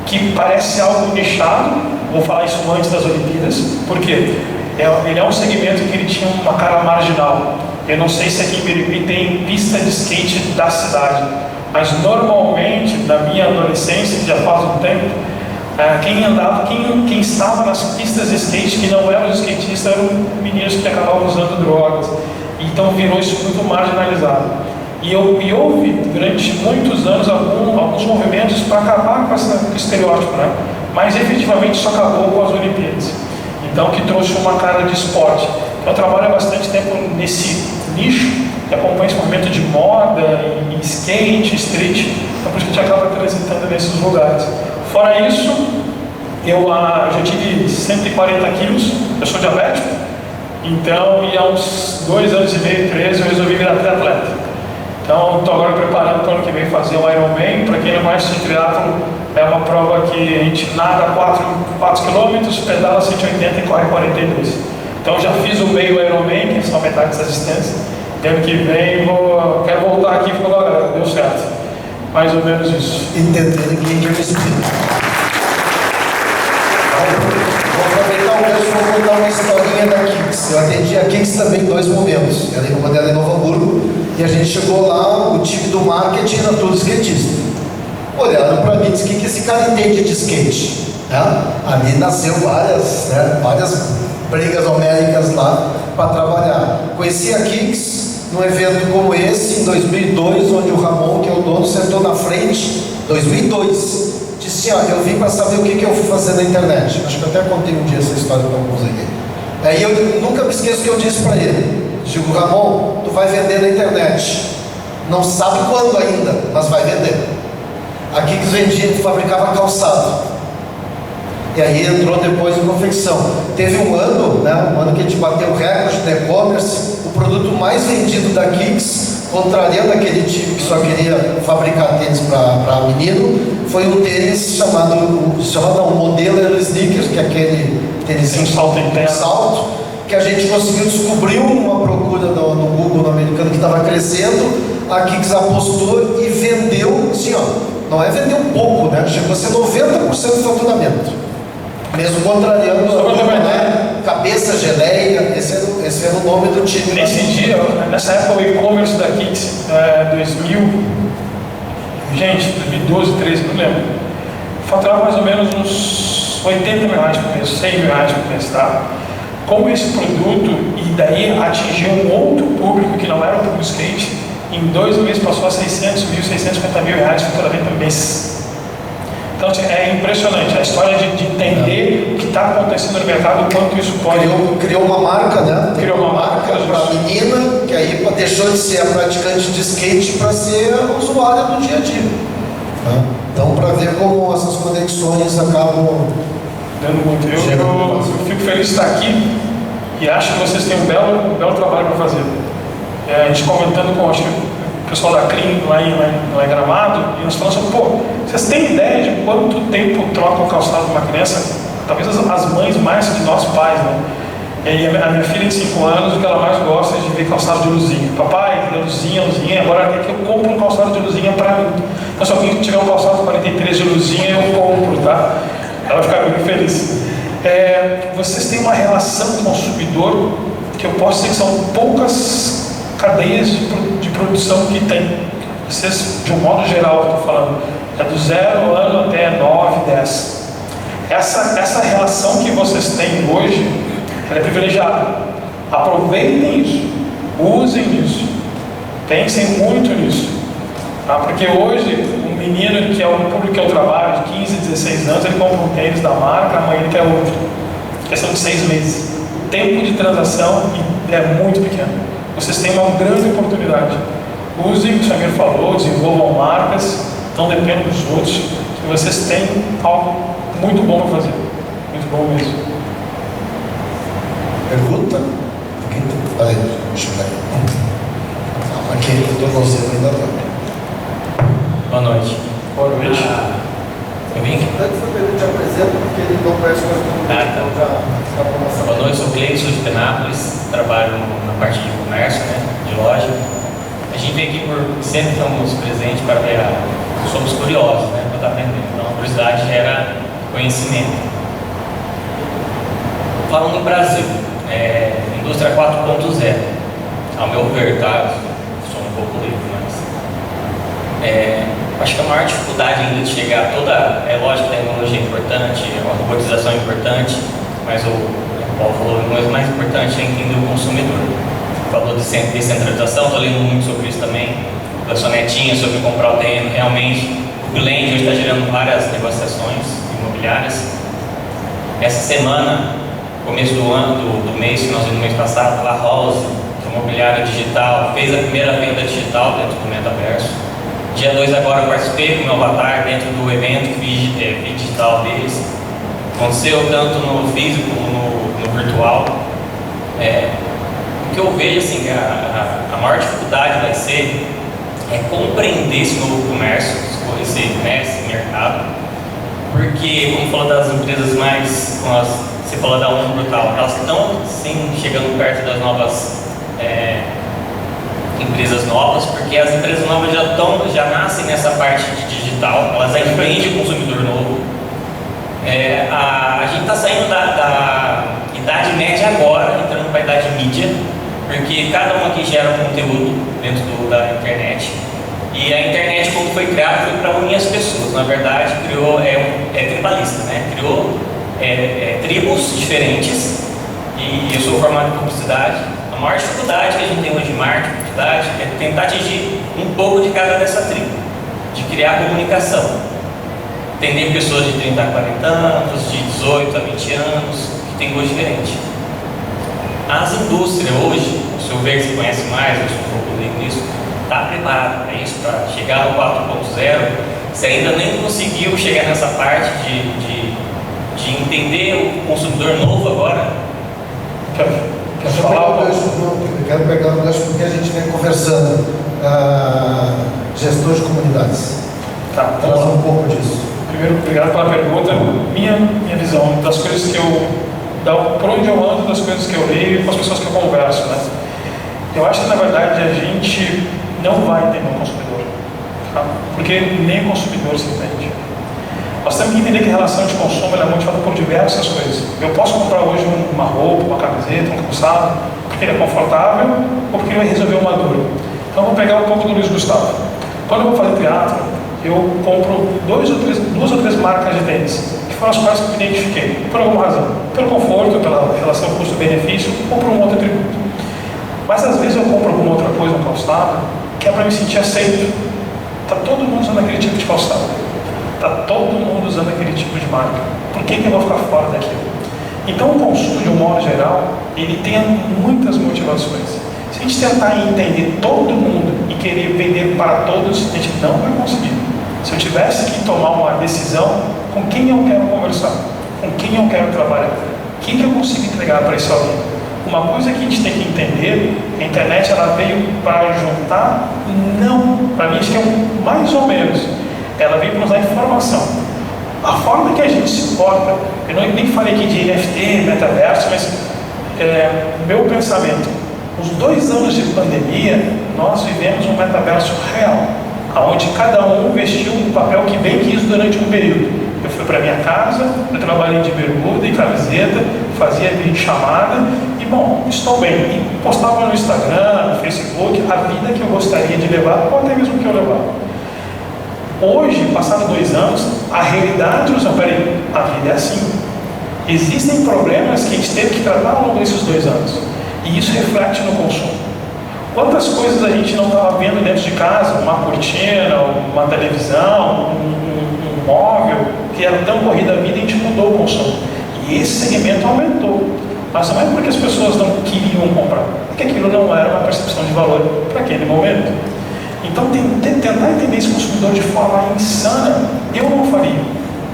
B: que parece algo nichado. Vou falar isso antes das Olimpíadas, porque ele é um segmento que ele tinha uma cara marginal. Eu não sei se aqui em Birigui tem pista de skate da cidade, mas normalmente, na minha adolescência, que já faz um tempo, quem estava nas pistas de skate, que não eram os skatistas, eram meninos que acabavam usando drogas. Então virou isso muito marginalizado. E houve, durante muitos anos, alguns movimentos para acabar com esse estereótipo, né? Mas efetivamente isso acabou com as Olimpíadas. Então, que trouxe uma cara de esporte. Eu trabalho há bastante tempo nesse nicho, que acompanha esse movimento de moda, e skate, street. Então, por isso que a gente acaba transitando nesses lugares. Fora isso, eu já tive 140 quilos, eu sou diabético. Então, e há uns 2 anos e meio, 3, eu resolvi virar triatleta. Então, estou agora preparando para o ano que vem fazer o Ironman. Para quem não conhece, o triatlo é uma prova que a gente nada 4 km, pedala 180 e corre 42. Então, já fiz o meio Ironman, que são metade dessa distância. E ano que vem, quero voltar aqui e falar, galera, deu certo. Mais ou menos isso.
A: Entendendo que é o espírito. Vou aproveitar o gancho e vou contar uma historinha da Kicks. Eu atendi a Kicks também em 2 momentos. Quando ela é em Novo Hamburgo, e a gente chegou lá, o time do marketing era tudo skatista. Olharam para mim e disse: o que esse cara entende de skate? Ali nasceu várias brigas homéricas lá para trabalhar. Conheci a Kicks num evento como esse, em 2002, onde o Ramon, que é o dono, sentou na frente, 2002, disse: eu vim para saber o que eu fui fazer na internet. Acho que eu até contei um dia essa história para alguns aqui. Aí eu nunca me esqueço o que eu disse para ele. Digo: Ramon, tu vai vender na internet. Não sabe quando ainda, mas vai vender. A Kicks vendia, fabricava calçado. E aí entrou depois em confecção. Teve um ano que a gente bateu o recorde de e-commerce. O produto mais vendido da Kicks, contrariando aquele time que só queria fabricar tênis para menino, foi um tênis chamado o modelo era o Sneakers, que é aquele tênis salto, que a gente conseguiu descobrir uma procura no Google, no americano, que estava crescendo. A Kicks apostou e vendeu, assim, não é vender um pouco, chegou a ser 90% do faturamento. Mesmo contrariando cabeça, geleia, esse era o nome do time.
B: Nesse dia, nessa época, o e-commerce da Kicks, 2012, 13, não lembro, faturava mais ou menos uns 80 mil reais por mês, 100 mil reais por mês, tá? Com esse produto, e daí atingiu um outro público que não era o público skate, em 2 meses passou a 600 mil, 650 mil reais de faturamento por mês. Então é impressionante a história de entender o que está acontecendo no mercado, o quanto isso pode...
A: Criou uma marca,
B: Criou uma marca
A: para a menina, que aí deixou de ser a praticante de skate para ser a usuária do dia a dia. Então, para ver como essas conexões acabam...
B: Dando muito. Eu fico feliz de estar aqui e acho que vocês têm um belo trabalho para fazer. A gente comentando com o pessoal da CRIM lá em Gramado, e nós falamos assim: vocês têm ideia de quanto tempo troca o calçado de uma criança? Talvez as mães mais que nós pais, E aí a minha filha de 5 anos, o que ela mais gosta é de ver calçado de luzinha. Papai, luzinha, agora é que eu compro um calçado de luzinha para mim. Então, se alguém tiver um calçado 43 de luzinha, eu compro, tá? Ela vai ficar muito feliz. Vocês têm uma relação consumidor que eu posso dizer que são poucas cadeias de produção que tem. Vocês, de um modo geral, estou falando, é do 0 ano até 9, 10. Essa relação que vocês têm hoje, ela é privilegiada. Aproveitem isso, usem isso, pensem muito nisso, tá? Porque hoje, um menino que é um público que eu trabalho, de 15, 16 anos, ele compra um tênis da marca, amanhã ele quer outro. Questão de 6 meses. O tempo de transação é muito pequeno. Vocês têm uma grande oportunidade. Usem o que o Samir falou, desenvolvam marcas, não dependam dos outros. E vocês têm algo muito bom para fazer. Muito bom mesmo.
A: Pergunta? Aí, deixa eu ver. Aqui, eu estou você ainda tá.
I: Boa noite.
B: Boa noite.
I: Eu vim?
A: Antes eu te apresento, porque ele não conhece
I: Boa noite, sou o Cleiton, sou de Penápolis, trabalho na parte de comércio, de loja. A gente veio aqui sempre estamos presentes para ver somos curiosos, para estar aprendendo. Então a curiosidade gera conhecimento. Falando em Brasil, indústria 4.0, ao meu ver, tá? Sou um pouco leigo, mas acho que a maior dificuldade ainda de chegar a toda, lógico que a tecnologia é importante, a robotização é importante, mas o Paulo falou, mas o mais importante é entender o consumidor. Falou de descentralização, estou lendo muito sobre isso também, da sua netinha, sobre comprar o terreno. Realmente, o Blend hoje está gerando várias negociações imobiliárias. Essa semana, começo do mês, finalzinho do mês passado, a House, que é uma imobiliária digital, fez a primeira venda digital dentro do metaverso. Dia 2 agora eu participei com o meu avatar dentro do evento digital deles. Aconteceu tanto no físico como no virtual. O que eu vejo, assim, a maior dificuldade vai ser compreender esse novo comércio, esse mercado, porque, como falou das empresas mais, você falou da Umbro e tal, elas estão, sim, chegando perto das novas empresas novas, porque as empresas novas já nascem nessa parte de digital, elas já empreendem o consumidor novo. A gente está saindo da idade média agora, entrando para a idade mídia, porque cada um aqui gera conteúdo dentro da internet. E a internet, como foi criada, foi para unir as pessoas. Na verdade, criou, tribalista, né? Criou tribos diferentes. E eu sou formado em publicidade. A maior dificuldade que a gente tem hoje em marketing, publicidade, é tentar atingir um pouco de cada dessa tribo, de criar comunicação. Entender pessoas de 30 a 40 anos, de 18 a 20 anos, que tem gosto diferente. As indústrias hoje, o senhor vê que você conhece mais, eu sou um pouco leigo nisso, está preparado para isso, para chegar no 4.0. Você ainda nem conseguiu chegar nessa parte de entender o consumidor novo agora.
A: Eu quero pegar o gancho porque a gente vem conversando. Gestor de comunidades.
B: Tá,
A: traz um pouco disso.
B: Primeiro, obrigado pela pergunta. Minha visão das coisas que por onde eu ando, das coisas que eu leio e com as pessoas que eu converso, né? Eu acho que, na verdade, a gente não vai entender o consumidor, tá? Porque nem o consumidor se entende. Nós temos que entender que a relação de consumo é motivada por diversas coisas. Eu posso comprar hoje uma roupa, uma camiseta, um calçado, porque ele é confortável ou porque ele vai resolver uma dor. Então, vou pegar um pouco do Luiz Gustavo. Quando eu vou fazer teatro, eu compro duas ou três marcas de tênis, que foram as quais que me identifiquei, por alguma razão. Pelo conforto, pela relação custo-benefício ou por um outro atributo. Mas às vezes eu compro alguma outra coisa, um calçado, que é para me sentir aceito. Está todo mundo usando aquele tipo de calçado. Está todo mundo usando aquele tipo de marca. Por que eu vou ficar fora daquilo? Então o consumo, de um modo geral, ele tem muitas motivações. Se a gente tentar entender todo mundo e querer vender para todos, a gente não vai conseguir. Se eu tivesse que tomar uma decisão, com quem eu quero conversar? Com quem eu quero trabalhar? Quem que eu consigo entregar para esse alguém? Uma coisa que a gente tem que entender, a internet ela veio para juntar? Não. Para mim, acho que é mais ou menos. Ela veio para nos dar informação. A forma que a gente se porta, eu nem falei aqui de NFT, metaverso, mas meu pensamento, os 2 anos de pandemia, nós vivemos um metaverso real, onde cada um vestiu um papel que bem quis durante um período. Eu fui para minha casa, eu trabalhei de bermuda e camiseta, fazia videochamada e, bom, estou bem. E postava no Instagram, no Facebook, a vida que eu gostaria de levar, ou até mesmo que eu levava. Hoje, passados 2 anos, a realidade nos peraí, a vida é assim. Existem problemas que a gente teve que tratar ao longo desses 2 anos. E isso reflete no consumo. Quantas coisas a gente não estava vendo dentro de casa, uma cortina, uma televisão, um móvel, que era tão corrida a vida, a gente mudou o consumo. E esse segmento aumentou. Mas não é porque as pessoas não queriam comprar, é porque aquilo não era uma percepção de valor para aquele momento. Então, tentar entender esse consumidor de forma insana, eu não faria,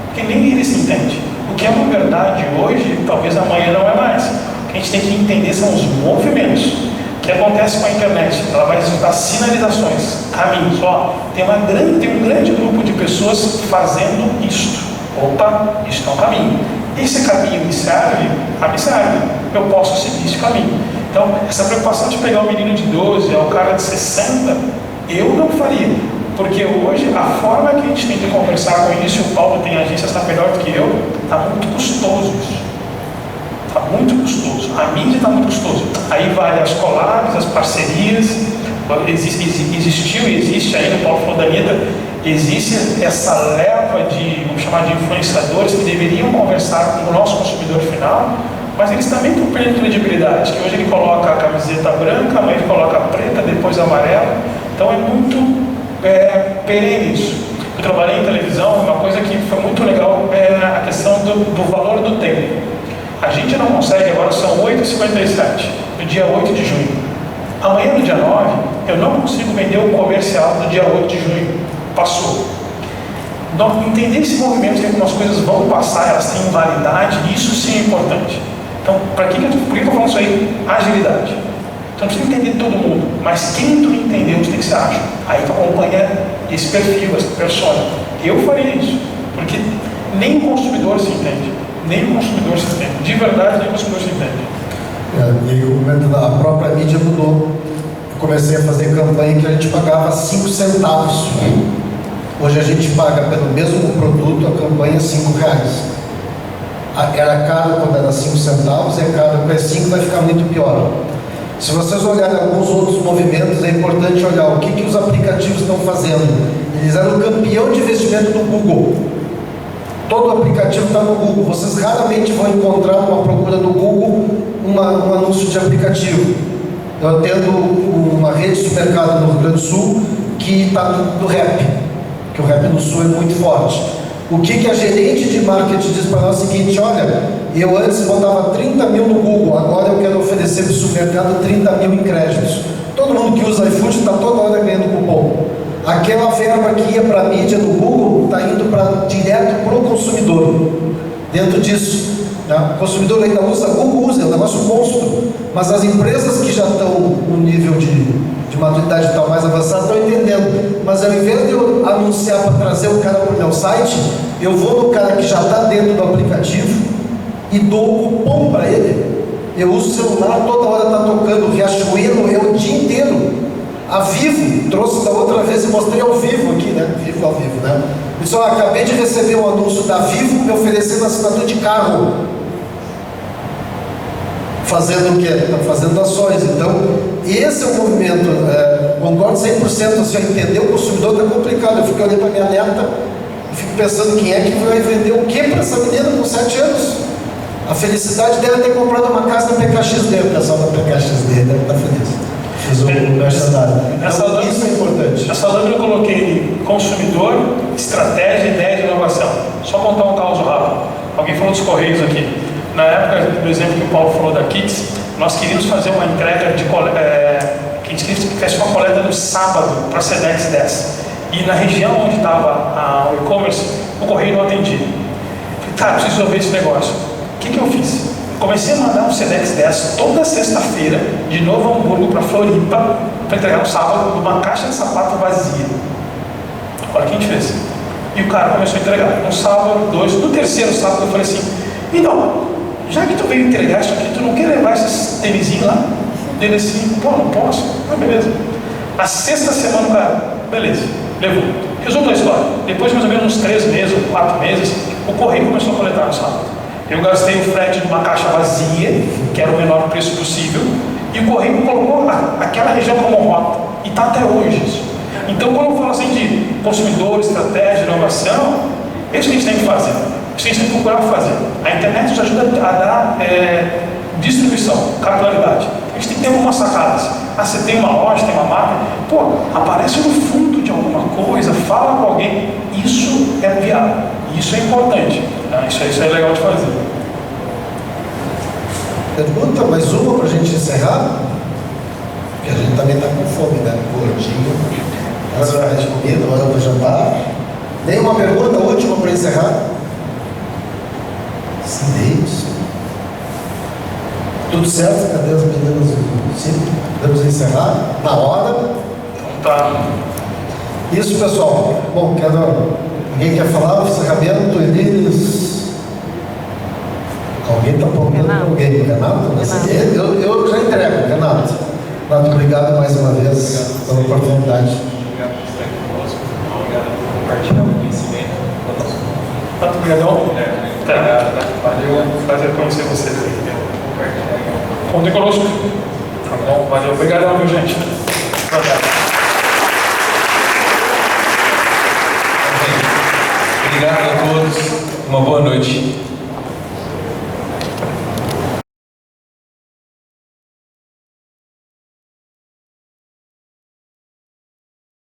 B: porque nem ele se entende. O que é uma verdade hoje, talvez amanhã não é mais. O que a gente tem que entender são os movimentos. O que acontece com a internet? Ela vai resultar sinalizações, caminhos. Tem um grande grupo de pessoas fazendo isto. Opa, isto é um caminho. Esse caminho me serve? Me serve. Eu posso seguir esse caminho. Então, essa preocupação de pegar o menino de 12 ao cara de 60, eu não faria. Porque hoje, a forma que a gente tem de conversar com isso, o Paulo tem agência, está melhor do que eu, está muito custoso isso. Está muito custoso. A mídia está muito custoso. Aí vai as collabs, as parcerias. Existiu e existe aí, o Paulo falou da Anitta, existe essa leva de, vamos chamar de influenciadores que deveriam conversar com o nosso consumidor final, mas eles também estão perdendo credibilidade, que hoje ele coloca a camiseta branca, amanhã ele coloca a preta, depois a amarela. Então é muito perene isso. Eu trabalhei em televisão, uma coisa que foi muito legal é a questão do valor do tempo. A gente não consegue, agora são 8h57, no dia 8 de junho. Amanhã, no dia 9, eu não consigo vender o comercial do dia 8 de junho. Passou. Então, entender esse movimento, que algumas coisas vão passar, elas têm validade, isso sim é importante. Então, por que eu estou falando isso aí? Agilidade. Então, não precisa entender todo mundo, mas quem tu entendeu, tu tem que ser ágil. Aí tu acompanha esse perfil, essa persona. Eu faria isso, porque nem o consumidor se entende. Nem o consumidor se entende. De verdade, nem o consumidor se entende.
A: E o momento da própria mídia mudou. Eu comecei a fazer campanha que a gente pagava 5 centavos. Hoje a gente paga pelo mesmo produto a campanha R$5. Era caro quando era 5 centavos, é caro quando é 5, vai ficar muito pior. Se vocês olharem alguns outros movimentos, é importante olhar o que os aplicativos estão fazendo. Eles eram o campeão de investimento do Google. Todo aplicativo está no Google. Vocês raramente vão encontrar uma procura do Google um anúncio de aplicativo. Eu atendo uma rede de supermercado no Rio Grande do Sul que está no rap, que o rap no Sul é muito forte. O que a gerente de marketing diz para nós é o seguinte: olha, eu antes botava 30 mil no Google, agora eu quero oferecer para o supermercado 30 mil em créditos. Todo mundo que usa iFood está toda hora ganhando cupom. Aquela verba que ia para a mídia do Google está indo direto para o consumidor. Dentro disso, né? O consumidor ainda usa Google, é um negócio monstro, mas as empresas que já estão no nível de maturidade tal mais avançado estão entendendo. Mas ao invés de eu anunciar para trazer o cara para o meu site, eu vou no cara que já está dentro do aplicativo e dou o cupom para ele. Eu uso o celular, toda hora está tocando Riachuelo, eu o dia inteiro. A Vivo, trouxe da outra vez e mostrei ao vivo aqui, né? Vivo ao vivo, né? Disse: ó, acabei de receber um anúncio da Vivo me oferecendo assinatura de carro. Fazendo o quê? Estão fazendo ações. Então, esse é o movimento. Concordo 100%. Se eu entender o consumidor, está complicado. Eu fico olhando para minha neta e fico pensando quem é que vai vender o quê para essa menina com 7 anos. A felicidade dela é ter comprado uma casa na PKXD. O pessoal da PKXD deve estar feliz. Fiz o merchandising. Então, isso é importante.
B: Nessa lâmina eu coloquei consumidor, estratégia, ideia de inovação. Só contar um caso rápido. Alguém falou dos Correios aqui. Na época, do exemplo que o Paulo falou da Kits, nós queríamos fazer uma entrega que a gente fizesse uma coleta no sábado para a Sedex 10. E na região onde estava o e-commerce, o Correio não atendia. Falei, tá, preciso resolver esse negócio. O que eu fiz? Comecei a mandar um Sedex 10 toda sexta-feira, de Novo Hamburgo para Floripa, para entregar no sábado, numa caixa de sapato vazia. Olha o que a gente fez. E o cara começou a entregar. Um sábado, 2, no terceiro sábado eu falei assim: então, já que tu veio entregar isso aqui, tu não quer levar esses tênisinhos lá? Ele assim: pô, não posso. Ah, beleza. Na sexta semana o cara: beleza, levou. Resumo da história: depois de mais ou menos uns 3 meses ou 4 meses, o Correio começou a coletar no sábado. Eu gastei o frete de uma caixa vazia, que era o menor preço possível, e o Correio colocou aquela região como rota, e está até hoje isso. Então, quando eu falo assim de consumidor, estratégia, inovação, é isso que a gente tem que fazer, isso que a gente tem que procurar fazer. A internet nos ajuda a dar distribuição, capilaridade. A gente tem que ter algumas sacadas. Ah, você tem uma loja, tem uma marca, pô, aparece no fundo de alguma coisa, fala com alguém. Isso é viável, isso é importante. Isso é legal de fazer.
A: Pergunta, mais uma para a gente encerrar? Porque a gente também está com fome, né? Gordinho. As horas de comida, hora para jantar. Nenhuma pergunta última para encerrar? Silêncio. Tudo certo? Cadê as meninas? Sim, podemos encerrar? Na hora?
B: Então tá.
A: Isso, pessoal. Bom, alguém quer falar? O encerramento, Elias? Alguém está apontando para alguém? Renato? Eu já entrego, Renato. Renato, obrigado mais uma vez pela oportunidade.
J: Obrigado por estar aqui conosco. Obrigado por compartilhar o conhecimento conosco.
B: Tá, obrigadão.
J: Obrigado.
B: Valeu, prazer conhecer vocês aí. Contem conosco. Tá bom, valeu. Obrigadão, viu, gente?
J: Obrigado a todos. Uma boa noite.